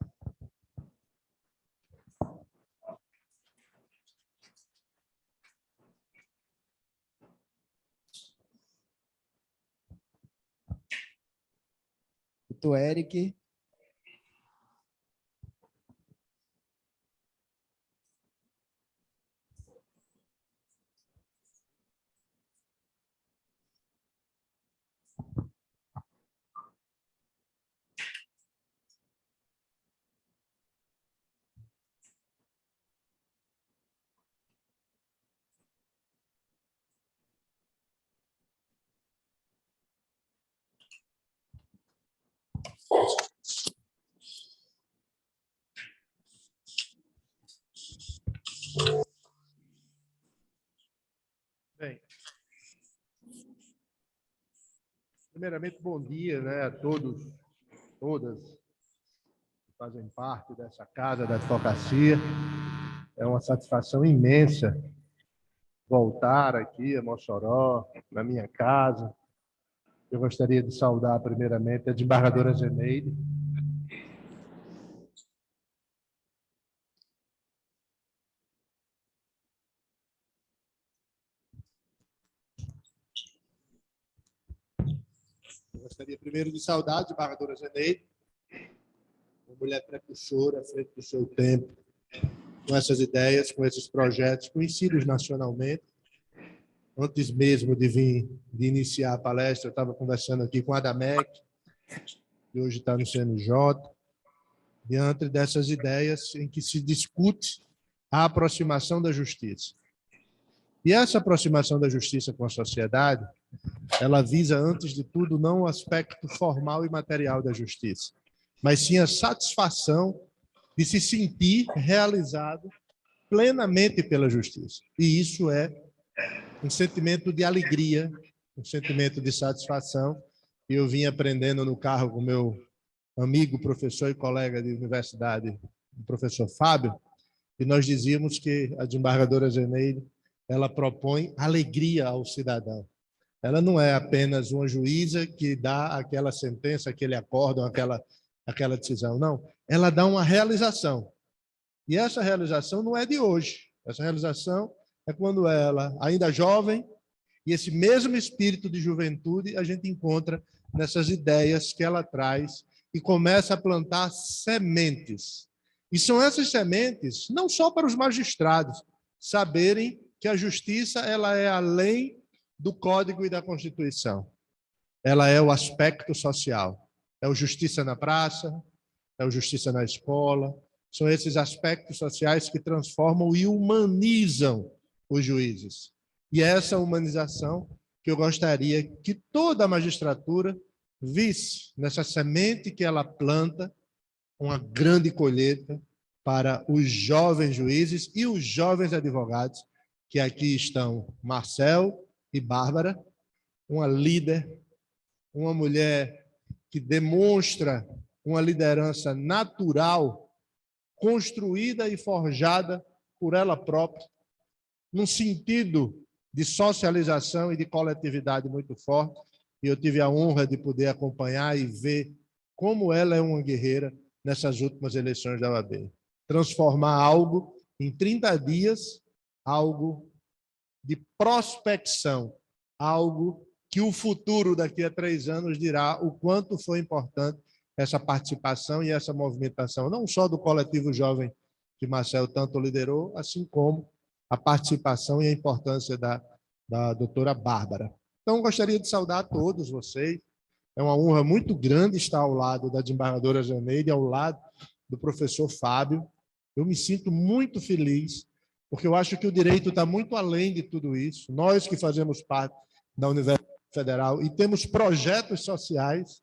Doutor Eric. Bem, primeiramente, bom dia, né, a todos, todas que fazem parte dessa casa da advocacia. É uma satisfação imensa voltar aqui a Mossoró, na minha casa, Eu gostaria de saudar, primeiramente, a desembargadora Zeneide. Eu gostaria primeiro de saudar a desembargadora Zeneide, uma mulher precursora à frente do seu tempo, com essas ideias, com esses projetos conhecidos nacionalmente. Antes mesmo de iniciar a palestra, eu estava conversando aqui com a Adamec, que hoje está no CNJ, diante dessas ideias em que se discute a aproximação da justiça. E essa aproximação da justiça com a sociedade, ela visa, antes de tudo, não o aspecto formal e material da justiça, mas sim a satisfação de se sentir realizado plenamente pela justiça. E isso é um sentimento de alegria, um sentimento de satisfação. E eu vim aprendendo no carro com meu amigo, professor e colega de universidade, o professor Fábio, e nós dizíamos que a desembargadora Zeneide, ela propõe alegria ao cidadão. Ela não é apenas uma juíza que dá aquela sentença, aquele acórdão, aquela decisão, não. Ela dá uma realização. E essa realização não é de hoje. Essa realização é quando ela, ainda jovem, e esse mesmo espírito de juventude a gente encontra nessas ideias que ela traz e começa a plantar sementes. E são essas sementes não só para os magistrados saberem que a justiça ela é além do Código e da Constituição. Ela é o aspecto social. É o justiça na praça, é o justiça na escola. São esses aspectos sociais que transformam e humanizam os juízes. E é essa humanização que eu gostaria que toda a magistratura visse nessa semente que ela planta, uma grande colheita para os jovens juízes e os jovens advogados, que aqui estão Marcel e Bárbara, uma líder, uma mulher que demonstra uma liderança natural, construída e forjada por ela própria, num sentido de socialização e de coletividade muito forte. E eu tive a honra de poder acompanhar e ver como ela é uma guerreira nessas últimas eleições da OAB. Transformar algo em 30 dias, algo de prospecção, algo que o futuro daqui a 3 anos dirá o quanto foi importante essa participação e essa movimentação, não só do coletivo jovem que Marcel tanto liderou, assim como a participação e a importância da doutora Bárbara. Então, gostaria de saudar a todos vocês. É uma honra muito grande estar ao lado da desembargadora Zeneide, ao lado do professor Fábio. Eu me sinto muito feliz, porque eu acho que o direito está muito além de tudo isso. Nós que fazemos parte da Universidade Federal e temos projetos sociais,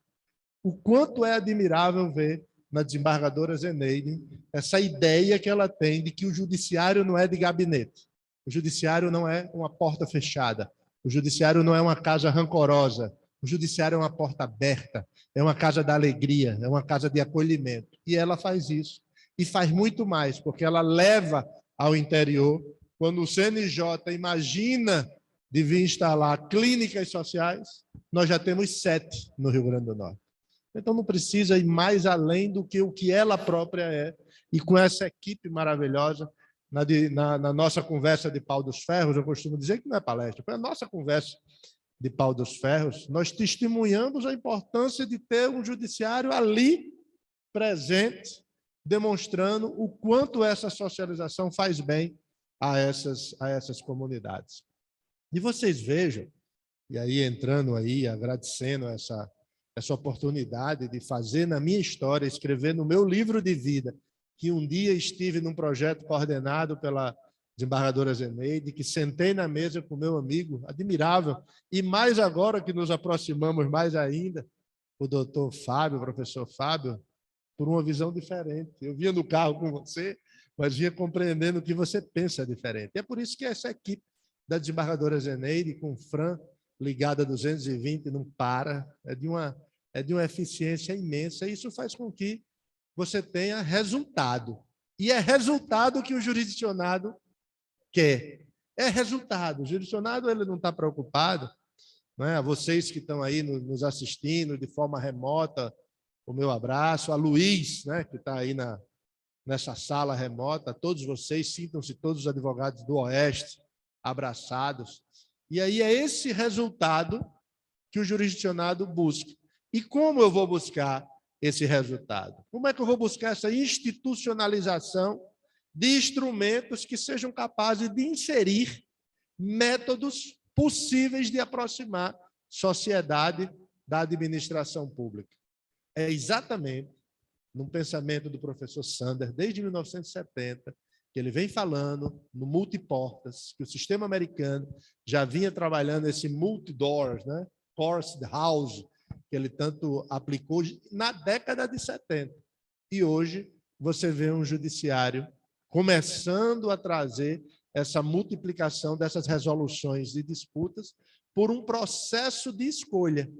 o quanto é admirável ver na desembargadora Zeneide essa ideia que ela tem de que o judiciário não é de gabinete, o judiciário não é uma porta fechada, o judiciário não é uma casa rancorosa, o judiciário é uma porta aberta, é uma casa da alegria, é uma casa de acolhimento. E ela faz isso. E faz muito mais, porque ela leva ao interior, quando o CNJ imagina de vir instalar clínicas sociais, nós já temos 7 no Rio Grande do Norte. Então, não precisa ir mais além do que o que ela própria é. E com essa equipe maravilhosa, na nossa conversa de pau dos ferros, eu costumo dizer que não é palestra, foi a nossa conversa de pau dos ferros, nós testemunhamos a importância de ter um judiciário ali, presente, demonstrando o quanto essa socialização faz bem a essas comunidades. E vocês vejam, e aí entrando aí, agradecendo essa oportunidade de fazer na minha história, escrever no meu livro de vida, que um dia estive num projeto coordenado pela desembargadora Zeneide, que sentei na mesa com meu amigo, admirável, e mais agora que nos aproximamos mais ainda, o doutor Fábio, o professor Fábio, por uma visão diferente. Eu vinha no carro com você, mas vinha compreendendo que você pensa diferente. É por isso que essa equipe da desembargadora Zeneide, com o Fran, ligada a 220, não para, é de uma eficiência imensa, e isso faz com que você tenha resultado. E é resultado que o jurisdicionado quer. É resultado. O jurisdicionado ele não está preocupado né? A vocês que estão aí nos assistindo de forma remota, o meu abraço. A Luiz, né, que está aí nessa sala remota, todos vocês, sintam-se todos os advogados do Oeste abraçados. E aí é esse resultado que o jurisdicionado busca. E como eu vou buscar esse resultado? Como é que eu vou buscar essa institucionalização de instrumentos que sejam capazes de inserir métodos possíveis de aproximar sociedade da administração pública? É exatamente no pensamento do professor Sanders, desde 1970, que ele vem falando no multiportas, que o sistema americano já vinha trabalhando esse multi-doors, né? Forced house, que ele tanto aplicou na década de 70. E hoje você vê um judiciário começando a trazer essa multiplicação dessas resoluções de disputas por um processo de escolha,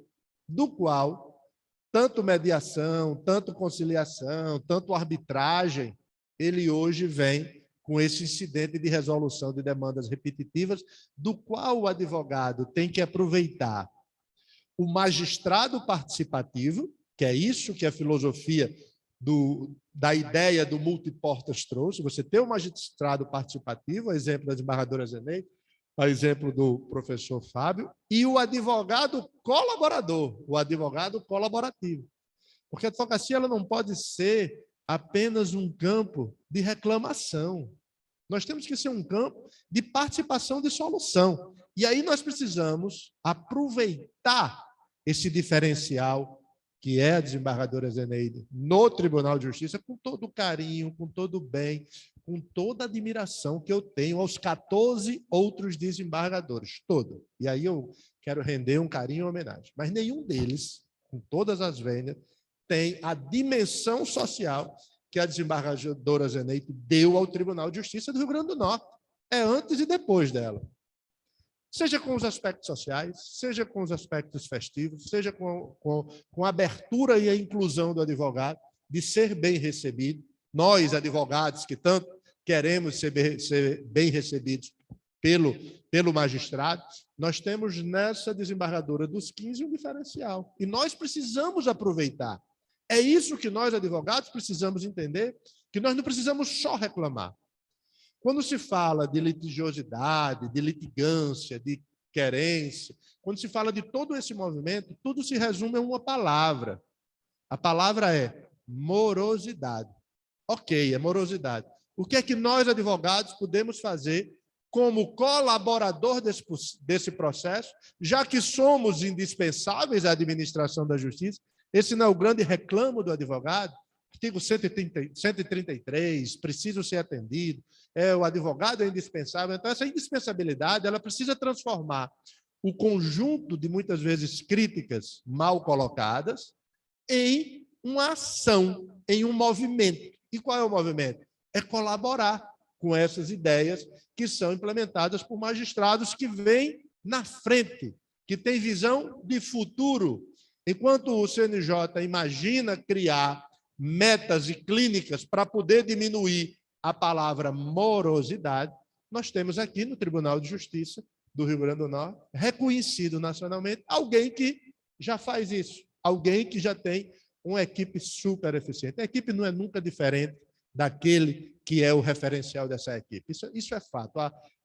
do qual tanto mediação, tanto conciliação, tanto arbitragem, ele hoje vem com esse incidente de resolução de demandas repetitivas, do qual o advogado tem que aproveitar o magistrado participativo, que é isso que a filosofia da ideia do multiportas trouxe. Você tem o magistrado participativo, a exemplo da desembargadora Zeneide, a exemplo do professor Fábio, e o advogado colaborador, o advogado colaborativo. Porque a advocacia ela não pode ser apenas um campo de reclamação. Nós temos que ser um campo de participação de solução. E aí nós precisamos aproveitar esse diferencial que é a desembargadora Zeneide no Tribunal de Justiça, com todo o carinho, com todo o bem, com toda a admiração que eu tenho aos 14 outros desembargadores, todo. E aí eu quero render um carinho e uma homenagem. Mas nenhum deles, com todas as vênias, tem a dimensão social que a desembargadora Zeneide deu ao Tribunal de Justiça do Rio Grande do Norte. É antes e depois dela. Seja com os aspectos sociais, seja com os aspectos festivos, seja com a abertura e a inclusão do advogado, de ser bem recebido. Nós, advogados, que tanto queremos ser bem recebidos pelo magistrado, nós temos nessa desembargadora dos 15 um diferencial. E nós precisamos aproveitar. É isso que nós, advogados, precisamos entender, que nós não precisamos só reclamar. Quando se fala de litigiosidade, de litigância, de querência, quando se fala de todo esse movimento, tudo se resume a uma palavra. A palavra é morosidade. Ok, é morosidade. O que é que nós, advogados, podemos fazer como colaborador desse processo, já que somos indispensáveis à administração da justiça? Esse não é o grande reclamo do advogado? Artigo 133, preciso ser atendido, o advogado é indispensável. Então, essa indispensabilidade ela precisa transformar o conjunto de, muitas vezes, críticas mal colocadas em uma ação, em um movimento. E qual é o movimento? É colaborar com essas ideias que são implementadas por magistrados que vêm na frente, que têm visão de futuro. Enquanto o CNJ imagina criar metas e clínicas para poder diminuir a palavra morosidade, nós temos aqui no Tribunal de Justiça do Rio Grande do Norte, reconhecido nacionalmente, alguém que já faz isso, alguém que já tem uma equipe super eficiente. A equipe não é nunca diferente daquele que é o referencial dessa equipe. Isso é fato.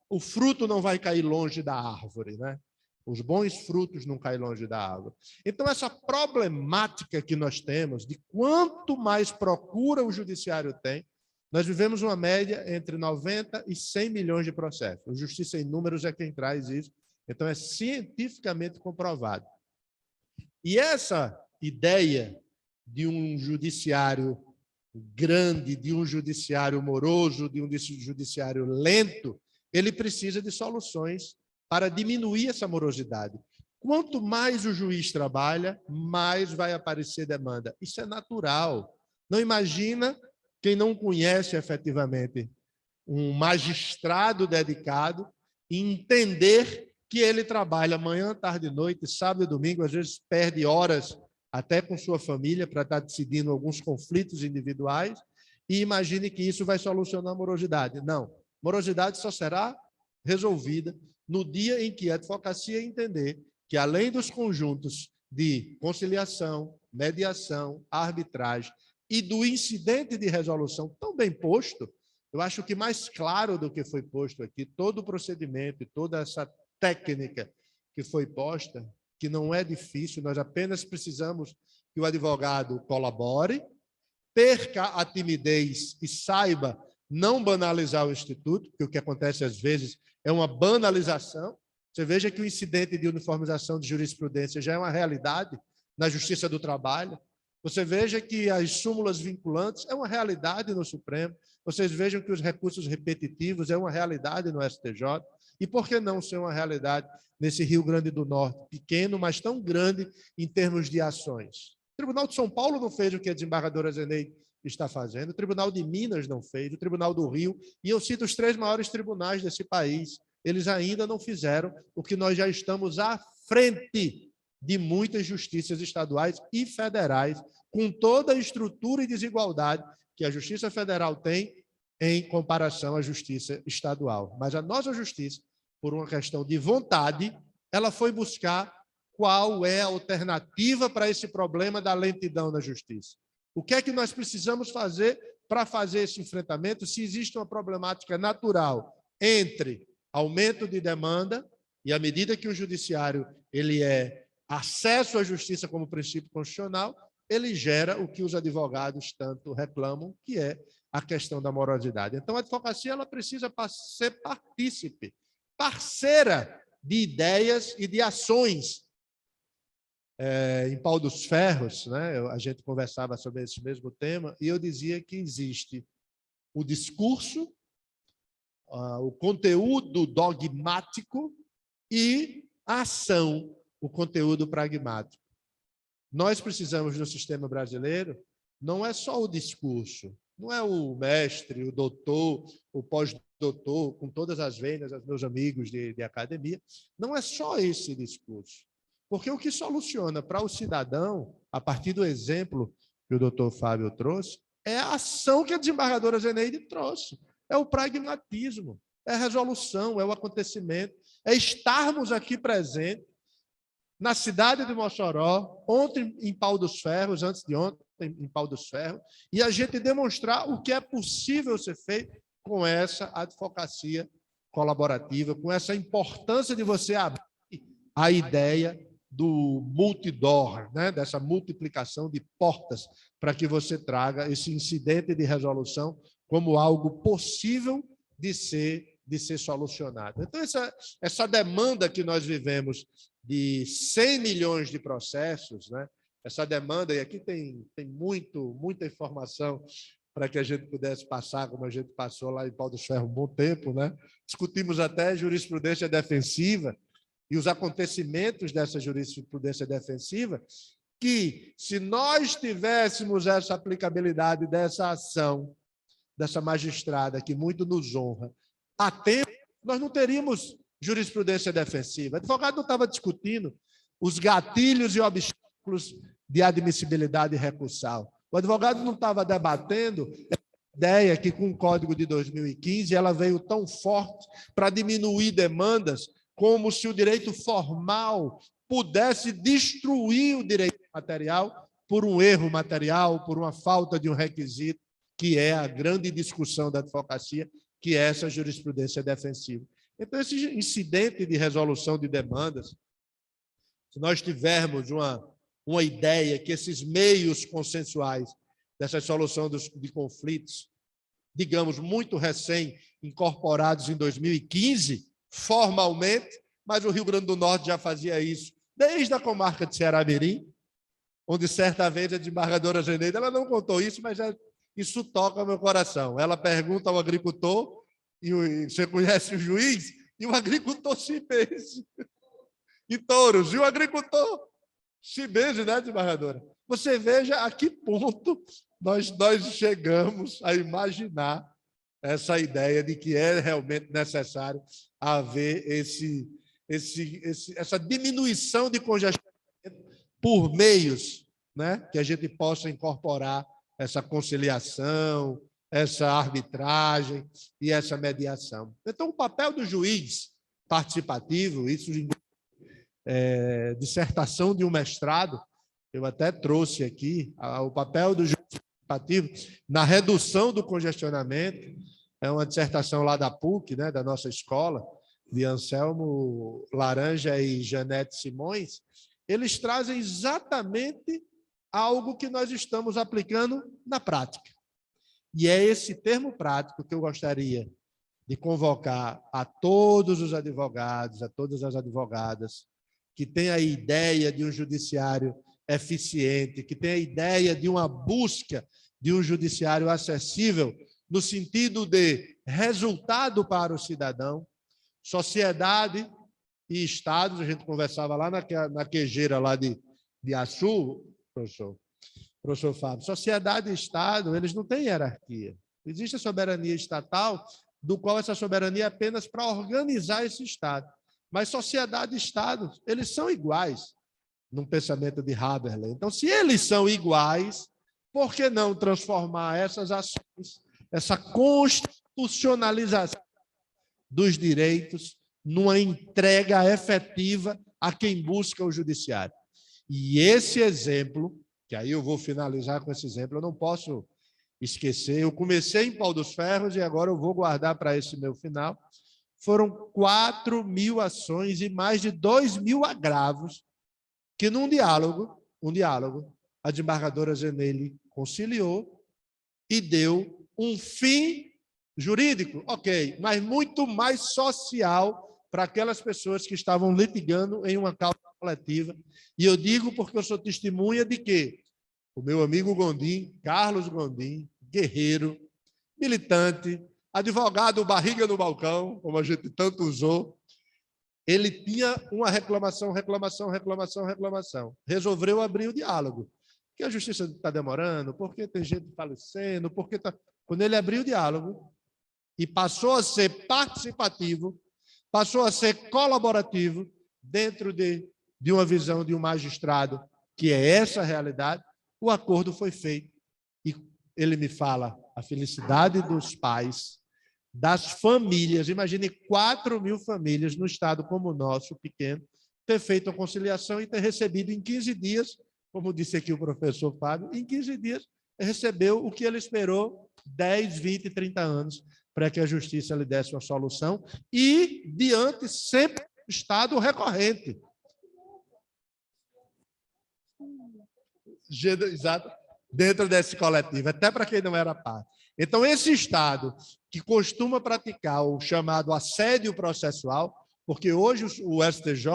O fruto não vai cair longe da árvore, né? Os bons frutos não caem longe da árvore. Então, essa problemática que nós temos, de quanto mais procura o judiciário tem, nós vivemos uma média entre 90 e 100 milhões de processos. O Justiça em Números é quem traz isso. Então, é cientificamente comprovado. E essa ideia de um judiciário grande, de um judiciário moroso, de um judiciário lento, ele precisa de soluções para diminuir essa morosidade. Quanto mais o juiz trabalha, mais vai aparecer demanda. Isso é natural. Não imagina quem não conhece efetivamente um magistrado dedicado e entender que ele trabalha manhã, tarde e noite, sábado e domingo, às vezes perde horas até com sua família para estar decidindo alguns conflitos individuais e imagine que isso vai solucionar a morosidade. Não. Morosidade só será resolvida no dia em que a advocacia entender que, além dos conjuntos de conciliação, mediação, arbitragem e do incidente de resolução tão bem posto, eu acho que mais claro do que foi posto aqui, todo o procedimento e toda essa técnica que foi posta, que não é difícil, nós apenas precisamos que o advogado colabore, perca a timidez e saiba não banalizar o Instituto, porque o que acontece às vezes é uma banalização. Você veja que o incidente de uniformização de jurisprudência já é uma realidade na Justiça do Trabalho. Você veja que as súmulas vinculantes é uma realidade no Supremo. Vocês vejam que os recursos repetitivos é uma realidade no STJ. E por que não ser uma realidade nesse Rio Grande do Norte, pequeno, mas tão grande em termos de ações? O Tribunal de São Paulo não fez o que a desembargadora Zeneide está fazendo, o Tribunal de Minas não fez, o Tribunal do Rio, e eu cito os 3 maiores tribunais desse país, eles ainda não fizeram o que nós já estamos à frente de muitas justiças estaduais e federais, com toda a estrutura e desigualdade que a Justiça Federal tem em comparação à Justiça Estadual. Mas a nossa Justiça, por uma questão de vontade, ela foi buscar qual é a alternativa para esse problema da lentidão na Justiça. O que é que nós precisamos fazer para fazer esse enfrentamento, se existe uma problemática natural entre aumento de demanda e, à medida que o judiciário ele é acesso à justiça como princípio constitucional, ele gera o que os advogados tanto reclamam, que é a questão da morosidade. Então, a advocacia ela precisa ser partícipe, parceira de ideias e de ações. Em Pau dos Ferros, né, a gente conversava sobre esse mesmo tema, e eu dizia que existe o discurso, o conteúdo dogmático e a ação, o conteúdo pragmático. Nós precisamos, no sistema brasileiro, não é só o discurso, não é o mestre, o doutor, o pós-doutor, com todas as vendas, os meus amigos de academia, não é só esse discurso. Porque o que soluciona para o cidadão, a partir do exemplo que o doutor Fábio trouxe, é a ação que a desembargadora Zeneide trouxe. É o pragmatismo, é a resolução, é o acontecimento, é estarmos aqui presentes na cidade de Mossoró, ontem em Pau dos Ferros, antes de ontem em Pau dos Ferros, e a gente demonstrar o que é possível ser feito com essa advocacia colaborativa, com essa importância de você abrir a ideia do multidor, né? Dessa multiplicação de portas para que você traga esse incidente de resolução como algo possível de ser solucionado. Então, essa demanda que nós vivemos de 100 milhões de processos, né? Essa demanda, e aqui tem muita informação para que a gente pudesse passar, como a gente passou lá em Pau dos Ferros um bom tempo, né? Discutimos até jurisprudência defensiva, e os acontecimentos dessa jurisprudência defensiva, que, se nós tivéssemos essa aplicabilidade dessa ação, dessa magistrada, que muito nos honra, a tempo, nós não teríamos jurisprudência defensiva. O advogado não estava discutindo os gatilhos e obstáculos de admissibilidade recursal. O advogado não estava debatendo a ideia que, com o Código de 2015, ela veio tão forte para diminuir demandas, como se o direito formal pudesse destruir o direito material por um erro material, por uma falta de um requisito, que é a grande discussão da advocacia, que é essa jurisprudência defensiva. Então, esse incidente de resolução de demandas, se nós tivermos uma ideia que esses meios consensuais dessa solução de conflitos, digamos, muito recém-incorporados em 2015, formalmente, mas o Rio Grande do Norte já fazia isso desde a comarca de Ceará-Mirim, onde certa vez a desembargadora Zeneide, ela não contou isso, mas isso toca o meu coração. Ela pergunta ao agricultor, e você conhece o juiz, e o agricultor se benze em touros, e o agricultor se benze, né, desembargadora? Você veja a que ponto nós chegamos a imaginar essa ideia de que é realmente necessário haver essa diminuição de congestionamento por meios, né, que a gente possa incorporar essa conciliação, essa arbitragem e essa mediação. Então, o papel do juiz participativo, isso dissertação de um mestrado, eu até trouxe aqui o papel do juiz participativo na redução do congestionamento. É uma dissertação lá da PUC, né, da nossa escola, de Anselmo Laranja e Janete Simões. Eles trazem exatamente algo que nós estamos aplicando na prática. E é esse termo prático que eu gostaria de convocar a todos os advogados, a todas as advogadas, que têm a ideia de um judiciário eficiente, que têm a ideia de uma busca de um judiciário acessível, no sentido de resultado para o cidadão, sociedade e estados. A gente conversava lá na quejeira lá de Açu, professor Fábio, sociedade e Estado, eles não têm hierarquia. Existe a soberania estatal, do qual essa soberania é apenas para organizar esse Estado. Mas sociedade e Estado, eles são iguais, num pensamento de Habermas. Então, se eles são iguais, por que não transformar essas ações, essa constitucionalização dos direitos, numa entrega efetiva a quem busca o judiciário? E esse exemplo, que aí eu vou finalizar com esse exemplo, eu não posso esquecer, eu comecei em Pau dos Ferros e agora eu vou guardar para esse meu final, foram 4.000 ações e mais de 2.000 agravos que num diálogo, a desembargadora Zeneide conciliou e deu um fim jurídico, ok, mas muito mais social para aquelas pessoas que estavam litigando em uma causa coletiva. E eu digo porque eu sou testemunha de que o meu amigo Gondim, Carlos Gondim, guerreiro, militante, advogado barriga no balcão, como a gente tanto usou, ele tinha uma reclamação. Resolveu abrir o diálogo. Porque a justiça está demorando, porque tem gente falecendo, porque tá... Quando ele abriu o diálogo e passou a ser participativo, passou a ser colaborativo dentro de uma visão de um magistrado, que é essa a realidade, o acordo foi feito. E ele me fala a felicidade dos pais, das famílias. Imagine 4.000 famílias no estado como o nosso, pequeno, ter feito a conciliação e ter recebido em 15 dias, como disse aqui o professor Fábio, em 15 dias recebeu o que ele esperou 10, 20, 30 anos para que a justiça lhe desse uma solução e diante sempre do estado recorrente. Exato, dentro desse coletivo, até para quem não era parte. Então, esse Estado que costuma praticar o chamado assédio processual, porque hoje o STJ,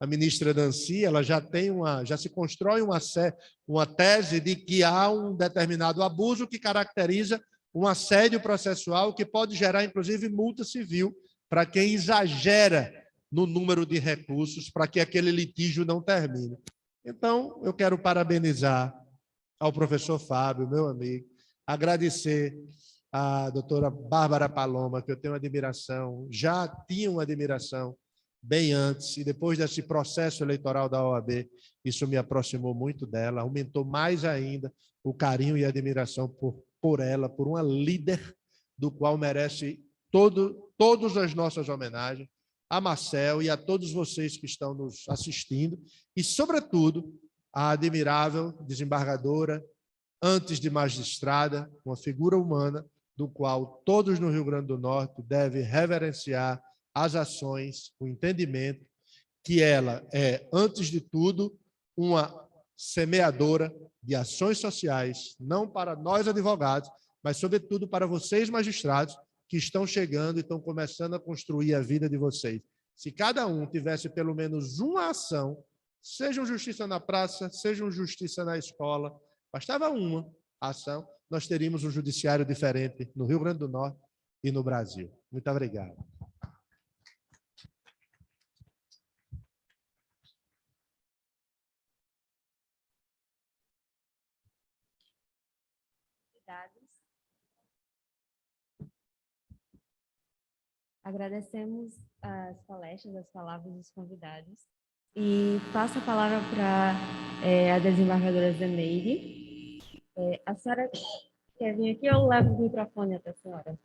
a ministra Nancy, ela já se constrói uma tese de que há um determinado abuso que caracteriza um assédio processual que pode gerar, inclusive, multa civil para quem exagera no número de recursos para que aquele litígio não termine. Então, eu quero parabenizar ao professor Fábio, meu amigo, agradecer à doutora Bárbara Paloma, que eu tenho admiração, já tinha uma admiração bem antes, e depois desse processo eleitoral da OAB, isso me aproximou muito dela, aumentou mais ainda o carinho e a admiração por ela, por uma líder do qual merece todas as nossas homenagens, a Marcel e a todos vocês que estão nos assistindo, e, sobretudo, a admirável desembargadora, antes de magistrada, uma figura humana, do qual todos no Rio Grande do Norte devem reverenciar as ações, o entendimento que ela é, antes de tudo, uma semeadora de ações sociais, não para nós advogados, mas, sobretudo, para vocês magistrados, que estão chegando e estão começando a construir a vida de vocês. Se cada um tivesse pelo menos uma ação, seja justiça na praça, seja justiça na escola, bastava uma ação, nós teríamos um judiciário diferente no Rio Grande do Norte e no Brasil. Muito obrigado. Agradecemos as palestras, as palavras dos convidados. E passo a palavra para a desembargadora Zeneide. A senhora quer vir aqui ou eu levo o microfone até a senhora?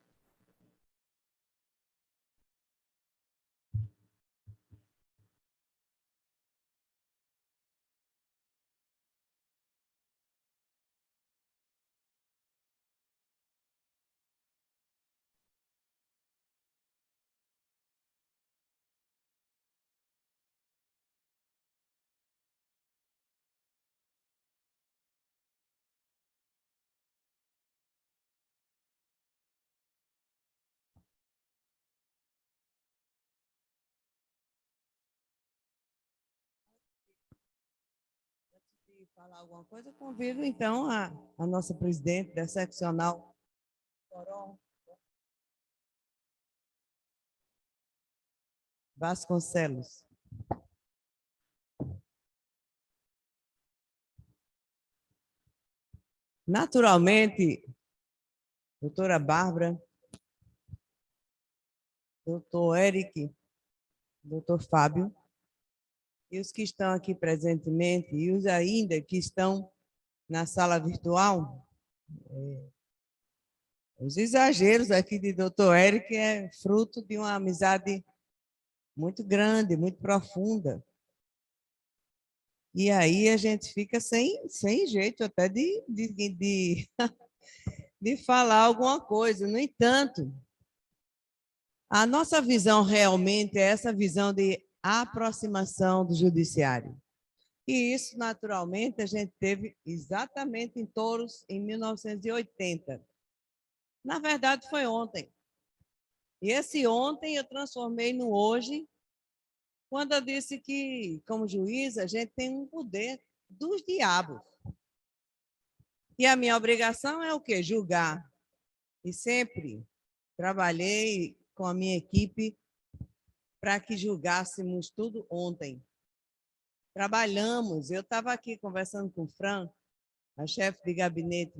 falar alguma coisa, eu convido, então, a nossa presidente da seccional, Coron Vasconcelos. Naturalmente, doutora Bárbara, doutor Eric, doutor Fábio, e os que estão aqui presentemente, e os ainda que estão na sala virtual, os exageros aqui de doutor Eric é fruto de uma amizade muito grande, muito profunda. E aí a gente fica sem jeito até de falar alguma coisa. No entanto, a nossa visão realmente é essa visão de aproximação do judiciário. E isso, naturalmente, a gente teve exatamente em Touros, em 1980. Na verdade, foi ontem. E esse ontem eu transformei no hoje, quando eu disse que, como juiz, a gente tem um poder dos diabos. E a minha obrigação é o quê? Julgar. E sempre trabalhei com a minha equipe para que julgássemos tudo ontem. Trabalhamos. Eu estava aqui conversando com o Fran, a chefe de gabinete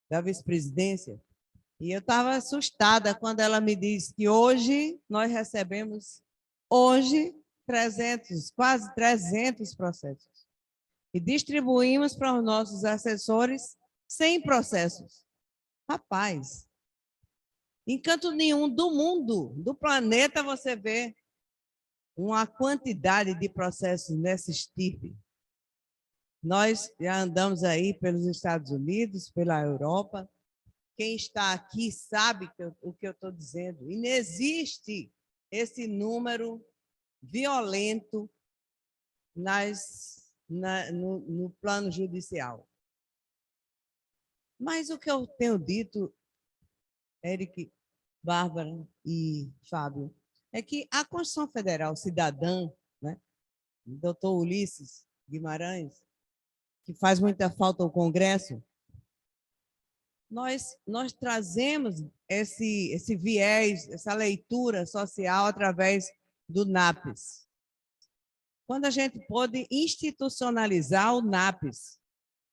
da vice-presidência, e eu estava assustada quando ela me disse que hoje nós recebemos, quase 300 processos. E distribuímos para os nossos assessores 100 processos. Rapaz, em canto nenhum do mundo, do planeta, você vê uma quantidade de processos nessa estirpe. Nós já andamos aí pelos Estados Unidos, pela Europa. Quem está aqui sabe o que eu estou dizendo. E não existe esse número violento no plano judicial. Mas o que eu tenho dito, Eric, Bárbara e Fábio, é que a Constituição Federal Cidadã, né, doutor Ulisses Guimarães, que faz muita falta ao Congresso, nós trazemos esse viés, essa leitura social através do NAPES. Quando a gente pôde institucionalizar o NAPES.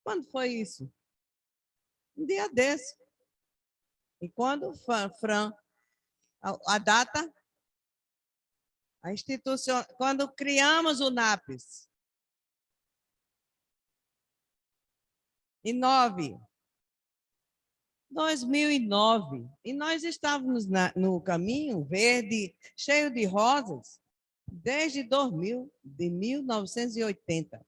Quando foi isso? Um dia desse. E quando, Fran, a data? A instituição, quando criamos o NAPES. Em 2009. E nós estávamos no caminho verde, cheio de rosas, desde 1980.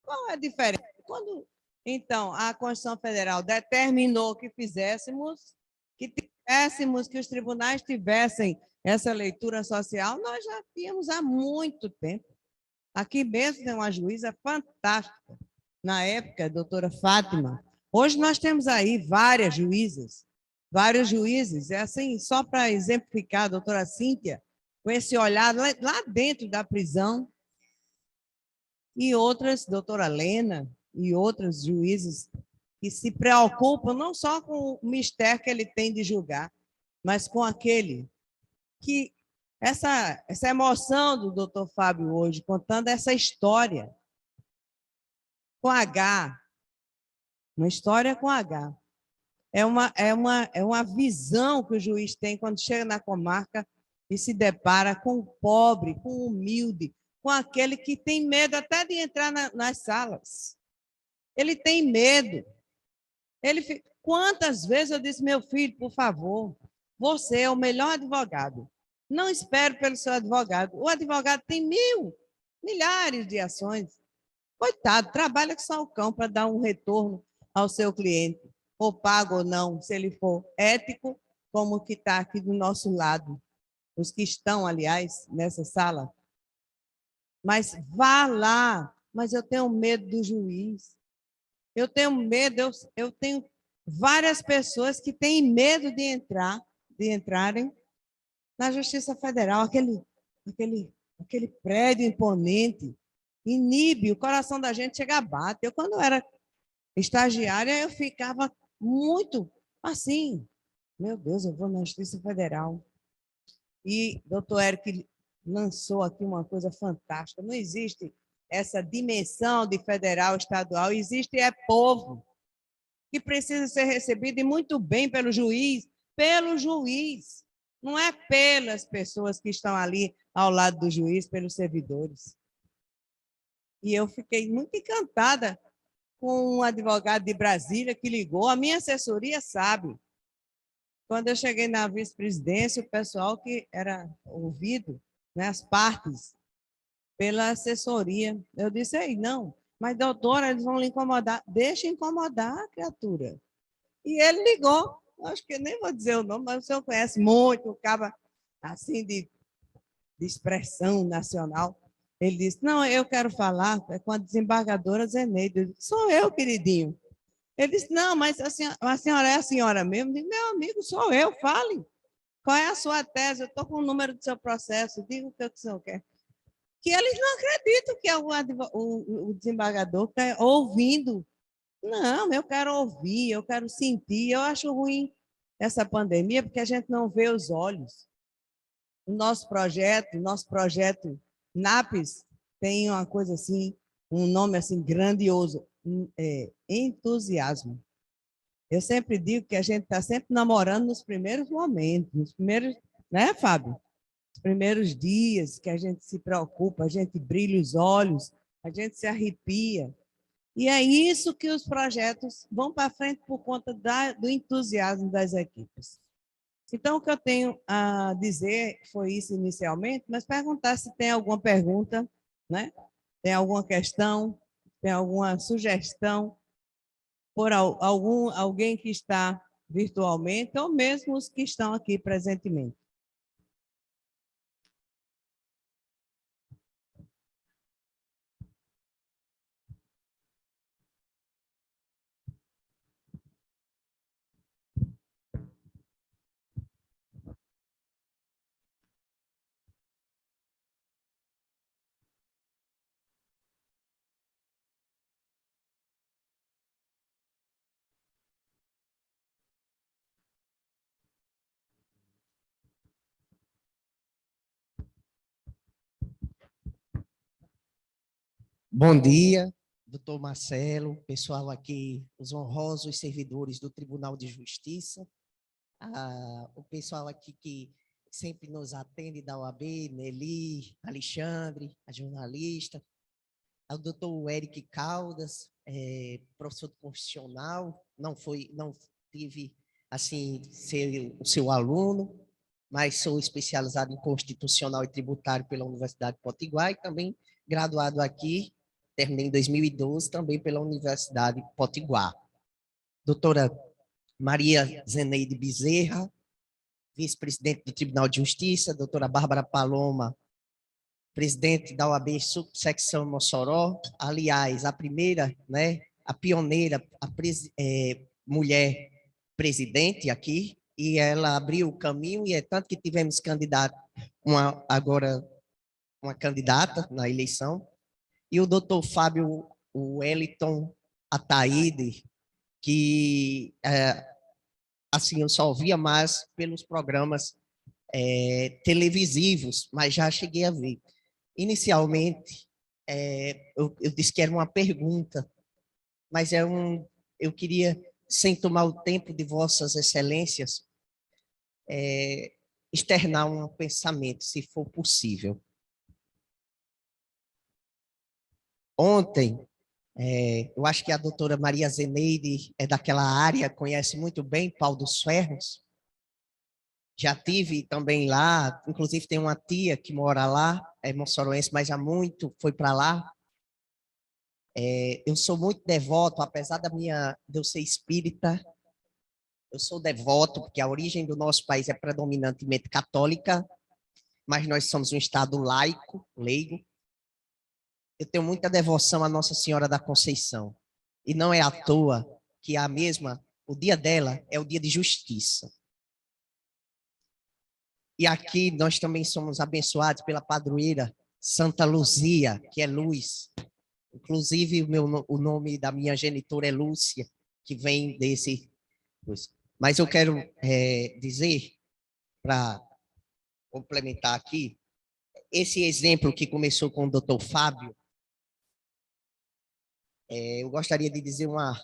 Qual é a diferença? Quando, então, a Constituição Federal determinou que tivéssemos, que os tribunais tivessem essa leitura social, nós já tínhamos há muito tempo. Aqui mesmo tem uma juíza fantástica, na época, a doutora Fátima. Hoje nós temos aí vários juízes, é assim, só para exemplificar, a doutora Cíntia, com esse olhar lá dentro da prisão, e outras, doutora Lena, e outros juízes que se preocupam não só com o mistério que ele tem de julgar, mas com aquele que, essa emoção do doutor Fábio hoje, contando essa história, com H, uma história com H. É uma visão que o juiz tem quando chega na comarca e se depara com o pobre, com o humilde, com aquele que tem medo até de entrar nas salas. Ele tem medo. Quantas vezes eu disse, meu filho, por favor, você é o melhor advogado. Não espere pelo seu advogado. O advogado tem milhares de ações. Coitado, trabalha com só o cão para dar um retorno ao seu cliente, ou pago ou não, se ele for ético, como o que está aqui do nosso lado, os que estão, aliás, nessa sala. Mas vá lá, mas eu tenho medo do juiz. Eu tenho medo, eu tenho várias pessoas que têm medo de entrarem na Justiça Federal, aquele prédio imponente, inibe, o coração da gente chega a bater. Eu, quando era estagiária, eu ficava muito assim, meu Deus, eu vou na Justiça Federal. E doutor Eric lançou aqui uma coisa fantástica. Não existe essa dimensão de federal, estadual, existe povo que precisa ser recebido e muito bem pelo juiz, não é pelas pessoas que estão ali ao lado do juiz, pelos servidores. E eu fiquei muito encantada com um advogado de Brasília que ligou, a minha assessoria sabe. Quando eu cheguei na vice-presidência, o pessoal que era ouvido, né, as partes, pela assessoria, eu disse, aí, não, mas doutora, eles vão lhe incomodar. Deixa incomodar, criatura. E ele ligou, acho que eu nem vou dizer o nome, mas o senhor conhece muito, o cara assim de expressão nacional. Ele disse, não, eu quero falar com a desembargadora Zeneide. Eu disse, sou eu, queridinho. Ele disse, não, mas a senhora é a senhora mesmo? Eu disse, meu amigo, sou eu, fale. Qual é a sua tese? Eu estou com o número do seu processo, diga o que o senhor quer. Que eles não acreditam que o desembargador está ouvindo. Não, eu quero ouvir, eu quero sentir. Eu acho ruim essa pandemia, porque a gente não vê os olhos. O nosso projeto NAPES, tem uma coisa assim, um nome assim grandioso, entusiasmo. Eu sempre digo que a gente está sempre namorando nos primeiros momentos, nos primeiros, né, Fábio? Os primeiros dias que a gente se preocupa, a gente brilha os olhos, a gente se arrepia. E é isso que os projetos vão para frente por conta do entusiasmo das equipes. Então, o que eu tenho a dizer foi isso inicialmente, mas perguntar se tem alguma pergunta, né? Tem alguma questão, tem alguma sugestão por alguém que está virtualmente ou mesmo os que estão aqui presentemente. Bom dia, doutor Marcelo, pessoal aqui, os honrosos servidores do Tribunal de Justiça, o pessoal aqui que sempre nos atende da OAB, Nelly, Alexandre, a jornalista, ao doutor Eric Caldas, professor constitucional, não tive, assim, ser o seu aluno, mas sou especializado em constitucional e tributário pela Universidade de Potiguar e também graduado aqui, terminei em 2012, também pela Universidade de Potiguar. Doutora Maria Zeneide Bezerra, vice-presidente do Tribunal de Justiça, doutora Bárbara Paloma, presidente da OAB subsecção Mossoró, aliás, a primeira, né, a pioneira, mulher presidente aqui, e ela abriu o caminho, e é tanto que tivemos agora uma candidata na eleição, e o doutor Fábio Wellington Ataíde, que assim, eu só ouvia mais pelos programas televisivos, mas já cheguei a ver. Inicialmente, eu disse que era uma pergunta, mas eu queria, sem tomar o tempo de vossas excelências, externar um pensamento, se for possível. Ontem, eu acho que a doutora Maria Zeneide é daquela área, conhece muito bem Pau dos Ferros. Já tive também lá, inclusive tem uma tia que mora lá, é moçoroense, mas já muito foi para lá. Eu sou muito devoto, apesar de eu ser espírita, eu sou devoto, porque a origem do nosso país é predominantemente católica, mas nós somos um estado laico, leigo. Eu tenho muita devoção à Nossa Senhora da Conceição. E não é à toa que o dia dela é o dia de justiça. E aqui nós também somos abençoados pela padroeira Santa Luzia, que é luz. Inclusive, o nome da minha genitora é Lúcia, que vem desse. Mas eu quero dizer, para complementar aqui, esse exemplo que começou com o doutor Fábio, eu gostaria de dizer uma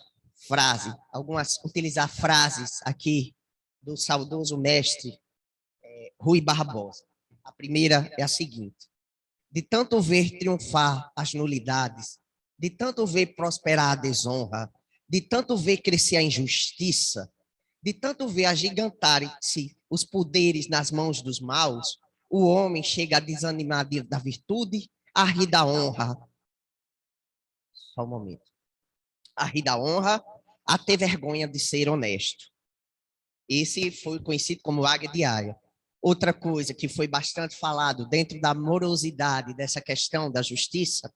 frase, utilizar frases aqui do saudoso mestre Rui Barbosa. A primeira é a seguinte: de tanto ver triunfar as nulidades, de tanto ver prosperar a desonra, de tanto ver crescer a injustiça, de tanto ver agigantarem-se os poderes nas mãos dos maus, o homem chega a desanimar da virtude, a rir da honra. Só um momento. A rir da honra, a ter vergonha de ser honesto. Esse foi conhecido como Águia de Aia. Outra coisa que foi bastante falado dentro da morosidade dessa questão da justiça,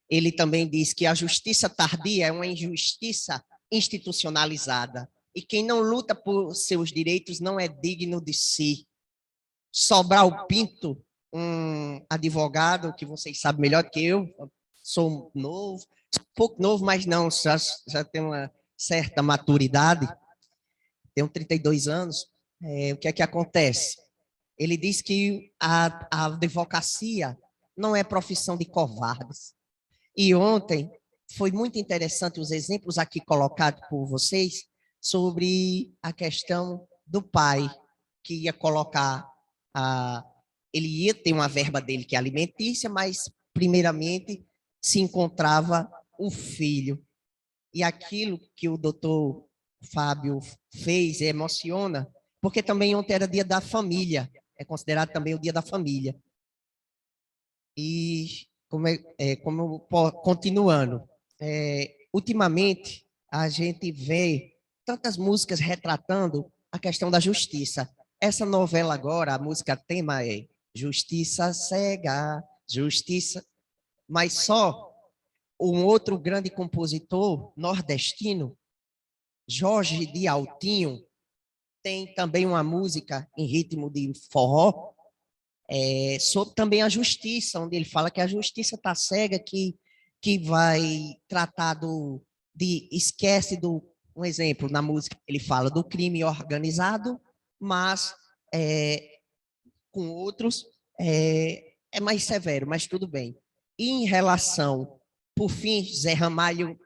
ele também diz que a justiça tardia é uma injustiça institucionalizada e quem não luta por seus direitos não é digno de si. Sobral Pinto, um advogado que vocês sabem melhor do que eu, sou novo, pouco novo, mas não, já tenho uma certa maturidade, tenho 32 anos, o que é que acontece? Ele diz que a advocacia não é profissão de covardes. E ontem foi muito interessante os exemplos aqui colocados por vocês sobre a questão do pai, que ia colocar, ele ia ter uma verba dele que é alimentícia, mas primeiramente se encontrava o filho. E aquilo que o doutor Fábio fez emociona, porque também ontem era dia da família, é considerado também o dia da família. E, continuando, ultimamente a gente vê tantas músicas retratando a questão da justiça. Essa novela agora, a música tema é Justiça Cega, Justiça, mas só um outro grande compositor nordestino, Jorge de Altinho, tem também uma música em ritmo de forró, sobre também a justiça, onde ele fala que a justiça está cega, que vai tratar esquece um exemplo, na música ele fala do crime organizado, mas com outros é mais severo, mas tudo bem. E em relação, por fim, José Ramalho,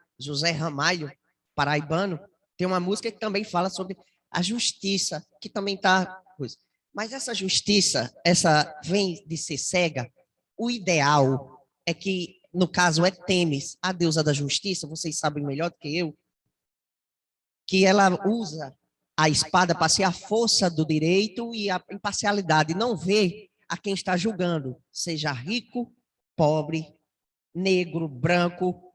paraibano, tem uma música que também fala sobre a justiça, que também está... Mas essa justiça, essa vem de ser cega, o ideal é que, no caso, é Têmis, a deusa da justiça, vocês sabem melhor do que eu, que ela usa a espada para ser a força do direito e a imparcialidade, não vê a quem está julgando, seja rico, pobre, negro, branco,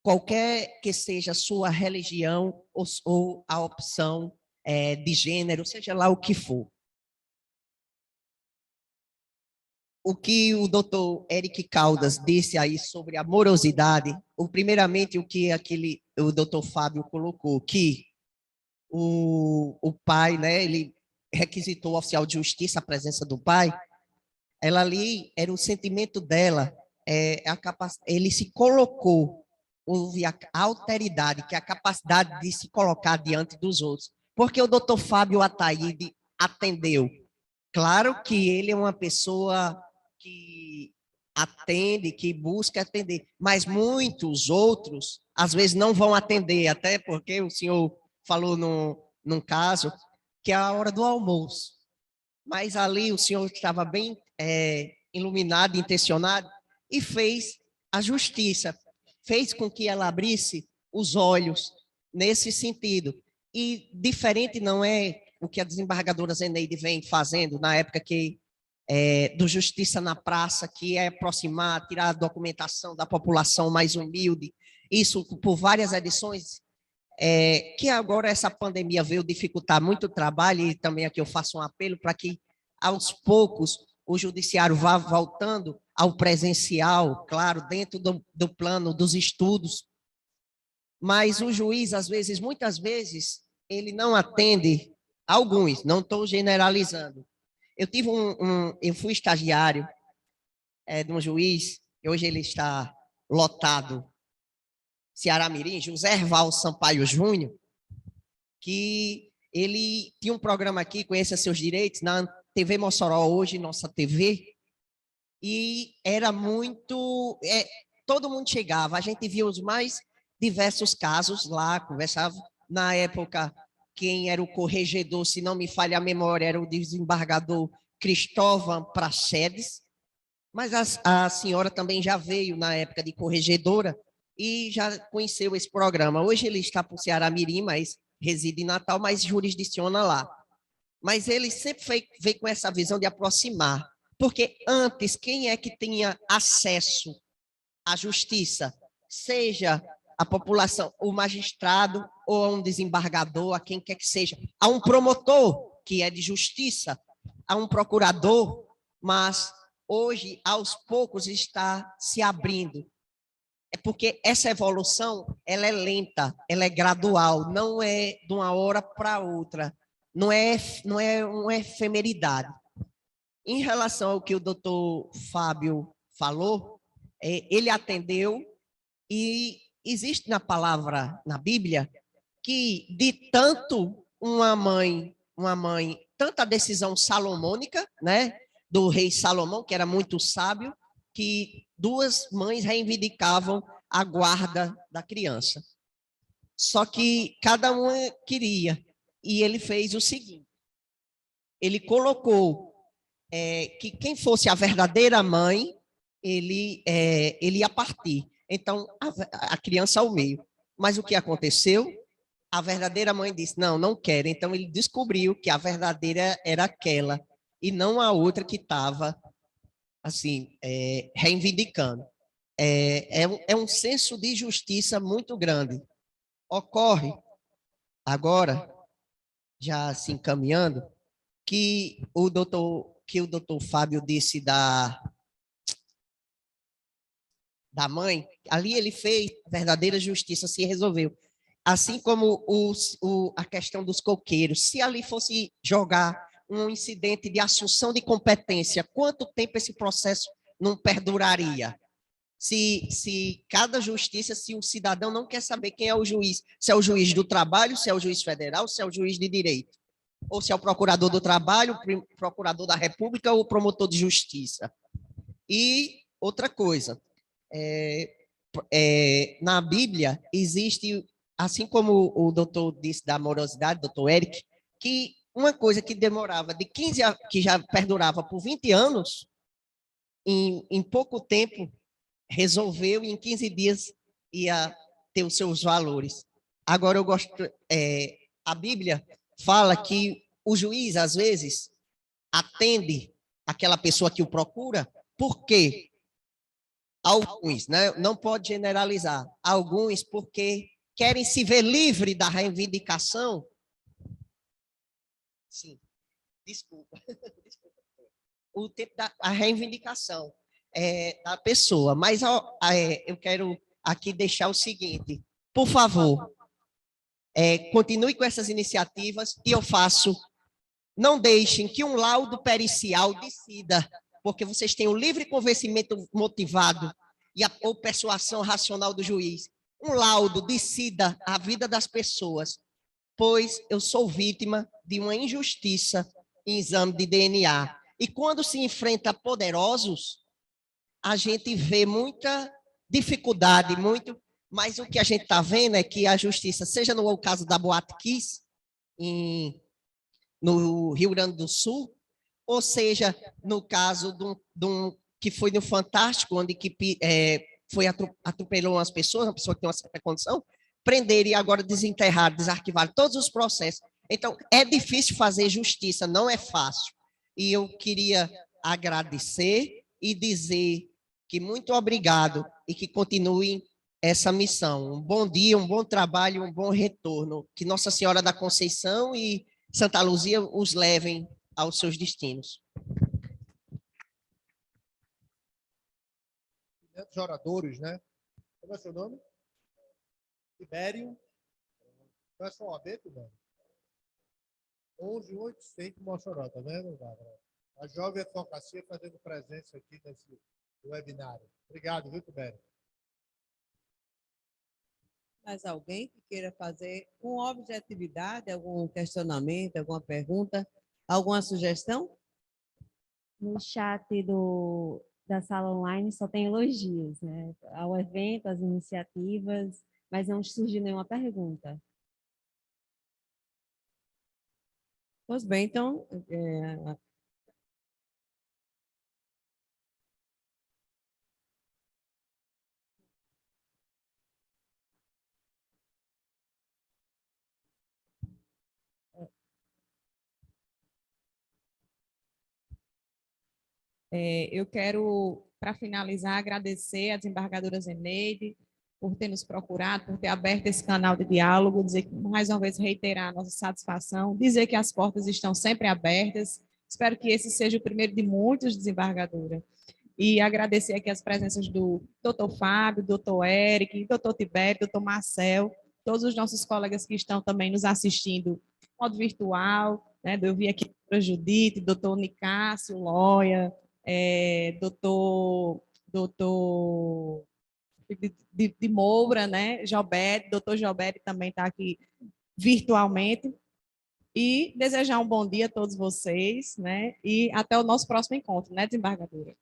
qualquer que seja a sua religião ou a opção de gênero, seja lá o que for. O que o doutor Eric Caldas disse aí sobre a morosidade, primeiramente o que o doutor Fábio colocou, que o pai, né, ele requisitou o oficial de justiça a presença do pai, ela ali, era o sentimento dela, ele se colocou, houve a alteridade, que é a capacidade de se colocar diante dos outros. Porque o doutor Fábio Ataíde atendeu. Claro que ele é uma pessoa que atende, que busca atender, mas muitos outros, às vezes, não vão atender, até porque o senhor falou num caso que é a hora do almoço. Mas ali o senhor estava bem iluminado, intencionado, e fez a justiça, fez com que ela abrisse os olhos nesse sentido. E diferente não é o que a desembargadora Zeneide vem fazendo na época do Justiça na Praça, que é aproximar, tirar a documentação da população mais humilde, isso por várias edições, que agora essa pandemia veio dificultar muito o trabalho, e também aqui eu faço um apelo para que, aos poucos, o judiciário vá voltando ao presencial, claro, dentro do plano dos estudos, mas o juiz, muitas vezes, ele não atende alguns, não estou generalizando. Eu fui estagiário de um juiz, que hoje ele está lotado, Ceará Mirim, José Herval Sampaio Júnior, que ele tinha um programa aqui, Conheça Seus Direitos, na TV Mossoró, hoje, nossa TV, e era muito... todo mundo chegava, a gente via os mais diversos casos lá, conversava. Na época, quem era o corregedor, se não me falha a memória, era o desembargador Cristóvão Praxedes, mas a senhora também já veio na época de corregedora e já conheceu esse programa. Hoje ele está por Ceará Mirim, mas reside em Natal, mas jurisdiciona lá. Mas ele sempre veio com essa visão de aproximar, porque antes, quem é que tinha acesso à justiça? Seja a população, o magistrado ou a um desembargador, a quem quer que seja, a um promotor, que é de justiça, a um procurador, mas hoje, aos poucos, está se abrindo. É porque essa evolução, ela é lenta, ela é gradual, não é de uma hora para outra, não é uma efemeridade. Em relação ao que o doutor Fábio falou, ele atendeu e existe na palavra, na Bíblia, que de tanto uma mãe, tanta decisão salomônica, né, do rei Salomão, que era muito sábio, que duas mães reivindicavam a guarda da criança. Só que cada uma queria, e ele fez o seguinte, ele colocou que quem fosse a verdadeira mãe, ele ia partir. Então, a criança ao meio. Mas o que aconteceu? A verdadeira mãe disse, não, não quero. Então, ele descobriu que a verdadeira era aquela, e não a outra que estava, assim, reivindicando. É um senso de justiça muito grande. Ocorre, agora, já se encaminhando, que o doutor Fábio disse da mãe, ali ele fez verdadeira justiça, se resolveu. Assim como a questão dos coqueiros, se ali fosse jogar um incidente de assunção de competência, quanto tempo esse processo não perduraria? Se cada justiça, se o cidadão não quer saber quem é o juiz, se é o juiz do trabalho, se é o juiz federal, se é o juiz de direito, ou se é o procurador do trabalho, o procurador da República ou o promotor de justiça. E outra coisa, na Bíblia existe, assim como o doutor disse da amorosidade, doutor Eric, que uma coisa que demorava de 15 a, que já perdurava por 20 anos, em pouco tempo, resolveu e em 15 dias ia ter os seus valores. Agora, eu gosto, a Bíblia fala que o juiz, às vezes, atende aquela pessoa que o procura, porque alguns, né, não pode generalizar, alguns porque querem se ver livre da reivindicação. Sim, desculpa. O tempo da reivindicação da pessoa. Mas eu quero aqui deixar o seguinte, por favor, continue com essas iniciativas e eu faço, não deixem que um laudo pericial decida, porque vocês têm o livre convencimento motivado ou persuasão racional do juiz. Um laudo decida a vida das pessoas, pois eu sou vítima de uma injustiça em exame de DNA. E quando se enfrenta poderosos, a gente vê muita dificuldade, mas o que a gente está vendo é que a justiça, seja no caso da Boate Kiss, no Rio Grande do Sul, ou seja, no caso que foi no Fantástico, onde atropelou umas pessoas, uma pessoa que tem uma certa condição, prender e agora desenterrar, desarquivar todos os processos. Então, é difícil fazer justiça, não é fácil. E eu queria agradecer e dizer que muito obrigado e que continuem essa missão. Um bom dia, um bom trabalho, um bom retorno. Que Nossa Senhora da Conceição e Santa Luzia os levem aos seus destinos. Os oradores, né? Como é seu nome? Tibério. Qual é a sua OAB, Tibério? 11800 Mossoró, tá vendo, Bárbara? A jovem advocacia fazendo presença aqui do webinário. Obrigado, viu, Tibério? Mais alguém que queira fazer com objetividade algum questionamento, alguma pergunta, alguma sugestão? No chat da sala online só tem elogios, né? Ao evento, às iniciativas, mas não surgiu nenhuma pergunta. Pois bem, então, eu quero, para finalizar, agradecer à desembargadora Zeneide por ter nos procurado, por ter aberto esse canal de diálogo, dizer que, mais uma vez, reiterar a nossa satisfação, dizer que as portas estão sempre abertas. Espero que esse seja o primeiro de muitos, desembargadora. E agradecer aqui as presenças do doutor Fábio, doutor Eric, doutor Tibério, doutor Marcel, todos os nossos colegas que estão também nos assistindo de modo virtual, né? Eu vi aqui a doutora Judite, doutor Nicásio, Loia, doutor de Moura, né? Jobed, doutor Jobed também está aqui virtualmente. E desejar um bom dia a todos vocês, né? E até o nosso próximo encontro, né, desembargadora?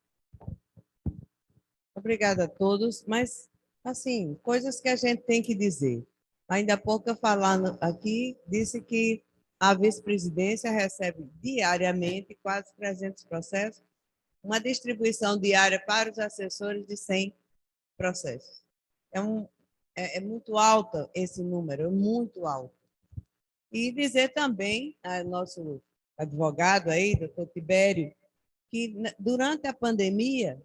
obrigada a todos, mas, assim, coisas que a gente tem que dizer. Ainda há pouco eu falando aqui, disse que a vice-presidência recebe diariamente quase 300 processos, uma distribuição diária para os assessores de 100 processos. É muito alto esse número, é muito alto. E dizer também ao nosso advogado aí, doutor Tibério, que durante a pandemia,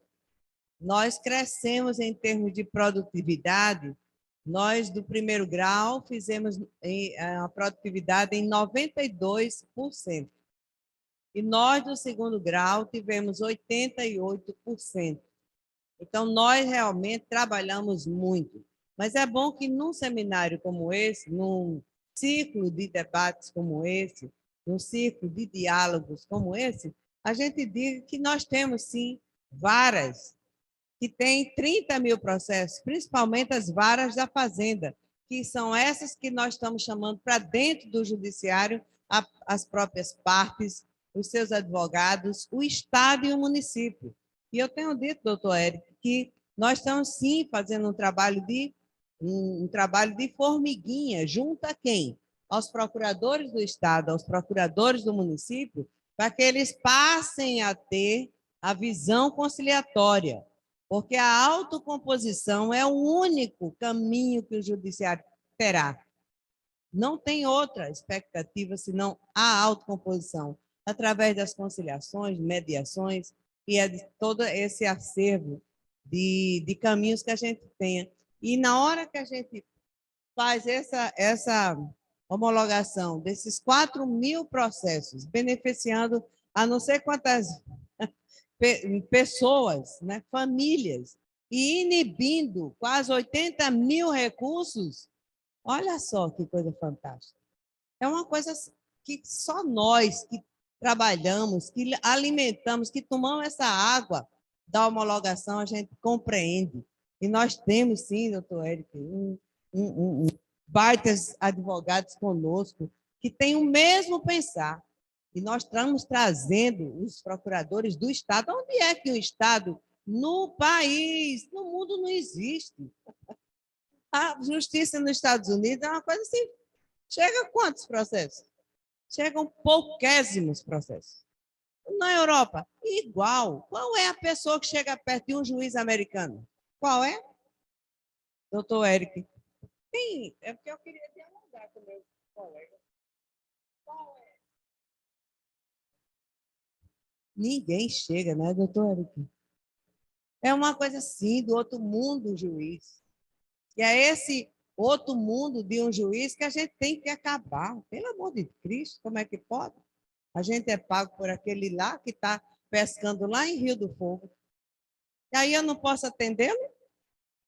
nós crescemos em termos de produtividade. Nós, do primeiro grau, fizemos a produtividade em 92%. E nós, do segundo grau, tivemos 88%. Então, nós realmente trabalhamos muito. Mas é bom que num seminário como esse, num ciclo de debates como esse, num ciclo de diálogos como esse, a gente diga que nós temos, sim, varas que têm 30 mil processos, principalmente as varas da Fazenda, que são essas que nós estamos chamando para dentro do judiciário as próprias partes, os seus advogados, o Estado e o município. E eu tenho dito, doutor Érico, que nós estamos, sim, fazendo um trabalho de formiguinha, junto a quem? Aos procuradores do Estado, aos procuradores do município, para que eles passem a ter a visão conciliatória, porque a autocomposição é o único caminho que o judiciário terá. Não tem outra expectativa senão a autocomposição, através das conciliações, mediações, e de todo esse acervo de caminhos que a gente tenha. E na hora que a gente faz essa homologação desses 4 mil processos, beneficiando a não sei quantas pessoas, né, famílias, e inibindo quase 80 mil recursos, olha só que coisa fantástica. É uma coisa que só nós que trabalhamos, que alimentamos, que tomamos essa água da homologação, a gente compreende. E nós temos, sim, doutor Érico, baitas advogados conosco, que têm o mesmo pensar. E nós estamos trazendo os procuradores do Estado. Onde é que o Estado, no país, no mundo, não existe? A justiça nos Estados Unidos é uma coisa assim, chega a quantos processos? Chegam pouquíssimos processos. Na Europa, igual. Qual é a pessoa que chega perto de um juiz americano? Qual é? Doutor Eric. Sim, é porque eu queria dialogar com meus colegas. Qual é? Ninguém chega, né, doutor Eric? É uma coisa assim, do outro mundo, o juiz. E é esse outro mundo de um juiz que a gente tem que acabar. Pelo amor de Cristo, como é que pode? A gente é pago por aquele lá que está pescando lá em Rio do Fogo. E aí eu não posso atendê-lo?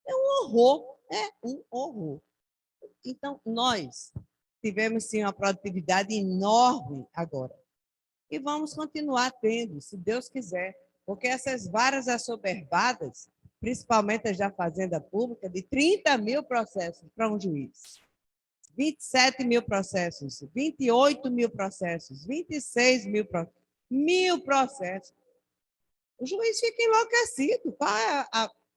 É um horror, é um horror. Então, nós tivemos, sim, uma produtividade enorme agora. E vamos continuar tendo, se Deus quiser. porque essas varas assoberbadas, principalmente as da Fazenda Pública, de 30 mil processos para um juiz, 27 mil processos, 28 mil processos, 26 mil processos. O juiz fica enlouquecido.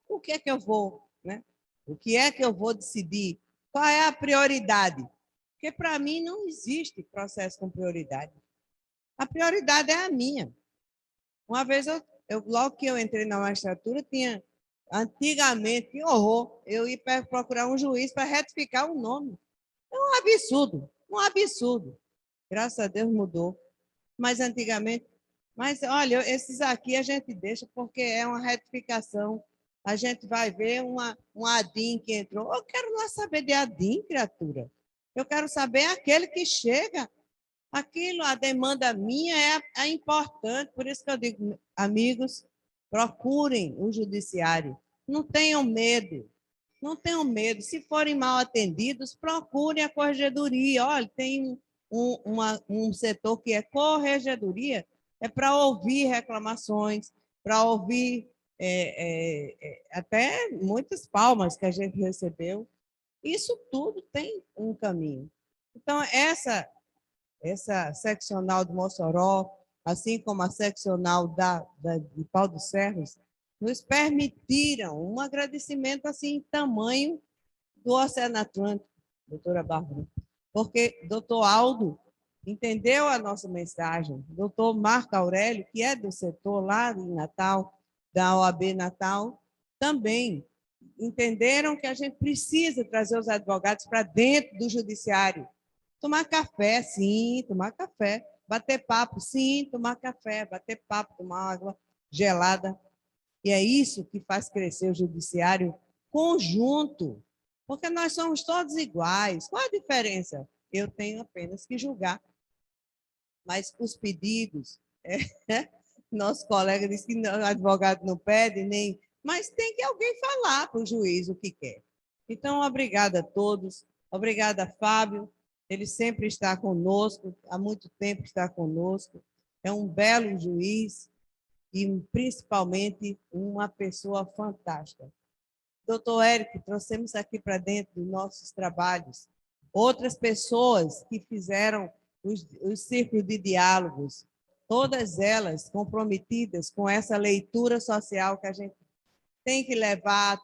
O que é que eu vou, né? O que é que eu vou decidir? Qual é a prioridade? Porque, para mim, não existe processo com prioridade. A prioridade é a minha. Uma vez, logo que eu entrei na magistratura, antigamente, que horror, eu ia procurar um juiz para retificar um nome. É um absurdo, um absurdo. Graças a Deus mudou. Mas antigamente, olha, esses aqui a gente deixa porque é uma retificação. A gente vai ver um ADIM que entrou. Eu quero lá saber de ADIM, criatura. Eu quero saber aquele que chega. Aquilo, a demanda minha é importante. Por isso que eu digo, amigos, procurem o judiciário. Não tenham medo. Não tenham medo. Se forem mal atendidos, procurem a corregedoria. Olha, tem um setor que é corregedoria, é para ouvir reclamações, para ouvir até muitas palmas que a gente recebeu. Isso tudo tem um caminho. Então, essa seccional de Mossoró, assim como a seccional de Pau dos Ferros, nos permitiram um agradecimento assim tamanho do Oceano Atlântico, doutora Bárbara, porque doutor Aldo entendeu a nossa mensagem, doutor Marco Aurélio, que é do setor lá em Natal, da OAB Natal, também entenderam que a gente precisa trazer os advogados para dentro do judiciário. Tomar café, sim, tomar café. Bater papo, sim, tomar café. Bater papo, tomar água gelada. E é isso que faz crescer o judiciário conjunto, porque nós somos todos iguais. Qual a diferença? Eu tenho apenas que julgar. Mas os pedidos, nosso colega disse que o advogado não pede, nem, mas tem que alguém falar para o juiz o que quer. Então, obrigada a todos. Obrigada, Fábio. Ele sempre está conosco, há muito tempo está conosco. É um belo juiz e, principalmente, uma pessoa fantástica. Doutor Érico, trouxemos aqui para dentro dos nossos trabalhos outras pessoas que fizeram os círculos de diálogos, todas elas comprometidas com essa leitura social que a gente tem que levar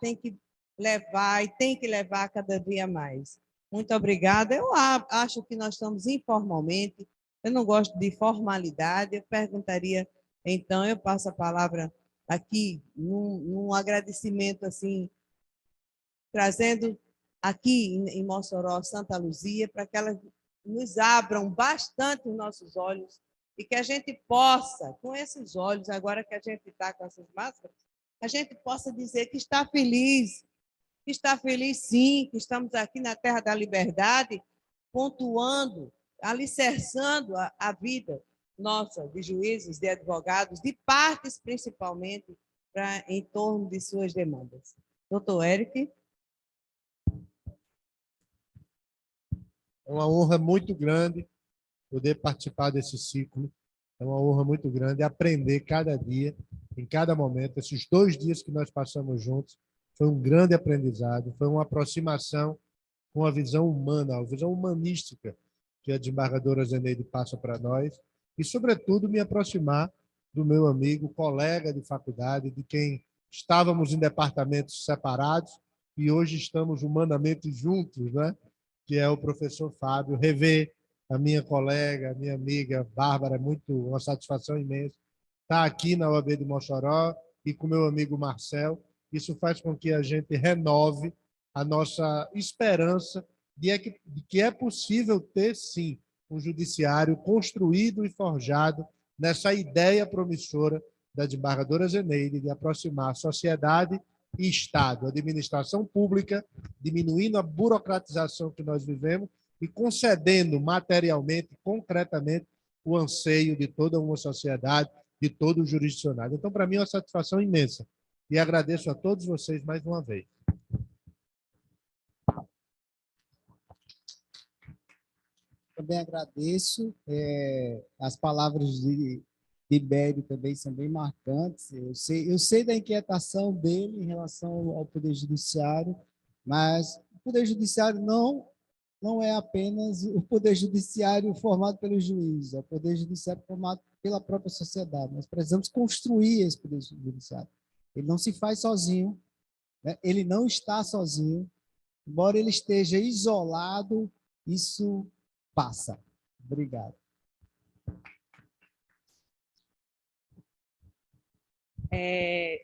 e tem que levar cada dia mais. Muito obrigada. Eu acho que nós estamos informalmente, eu não gosto de formalidade, eu perguntaria, então, eu passo a palavra aqui, num agradecimento assim, trazendo aqui em Mossoró, Santa Luzia, para que elas nos abram bastante os nossos olhos e que a gente possa, com esses olhos, agora que a gente está com essas máscaras, a gente possa dizer que está feliz sim, que estamos aqui na terra da liberdade, pontuando, alicerçando a vida nossa de juízes, de advogados, de partes principalmente, em torno de suas demandas. Doutor Érico. É uma honra muito grande poder participar desse ciclo. É uma honra muito grande aprender cada dia, em cada momento. Esses 2 dias que nós passamos juntos foi um grande aprendizado, foi uma aproximação com a visão humana, a visão humanística que a desembargadora Zeneide passa para nós e, sobretudo, me aproximar do meu amigo, colega de faculdade, de quem estávamos em departamentos separados e hoje estamos humanamente juntos, né? Que é o professor Fábio. Rever a minha colega, a minha amiga Bárbara, uma satisfação imensa estar aqui na OAB de Mossoró e com meu amigo Marcel. Isso faz com que a gente renove a nossa esperança de que é possível ter, sim, um judiciário construído e forjado nessa ideia promissora da desembargadora Zeneide de aproximar sociedade e Estado, administração pública, diminuindo a burocratização que nós vivemos e concedendo materialmente, concretamente, o anseio de toda uma sociedade, de todo o jurisdicionado. Então, para mim, é uma satisfação imensa. E agradeço a todos vocês mais uma vez. Também agradeço as palavras Tibério também são bem marcantes. Eu sei da inquietação dele em relação ao Poder Judiciário, mas o Poder Judiciário não é apenas o Poder Judiciário formado pelos juízes, é o Poder Judiciário formado pela própria sociedade. Nós precisamos construir esse Poder Judiciário. Ele não se faz sozinho, né? Ele não está sozinho. Embora ele esteja isolado, isso passa. Obrigado.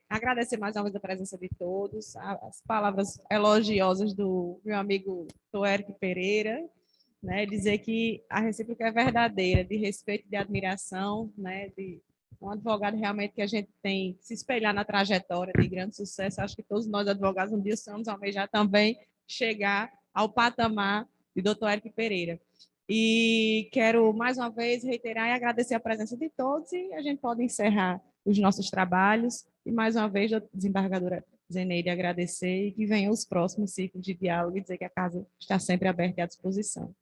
Agradecer mais uma vez a presença de todos, as palavras elogiosas do meu amigo Toérico Pereira, né, dizer que a recíproca é verdadeira, de respeito e de admiração, né, de um advogado realmente que a gente tem que se espelhar na trajetória de grande sucesso. Acho que todos nós advogados um dia estamos almejar também chegar ao patamar de doutor Érico Pereira. E quero mais uma vez reiterar e agradecer a presença de todos e a gente pode encerrar os nossos trabalhos. E mais uma vez, a desembargadora Zeneide agradecer e que venham os próximos ciclos de diálogo e dizer que a casa está sempre aberta e à disposição.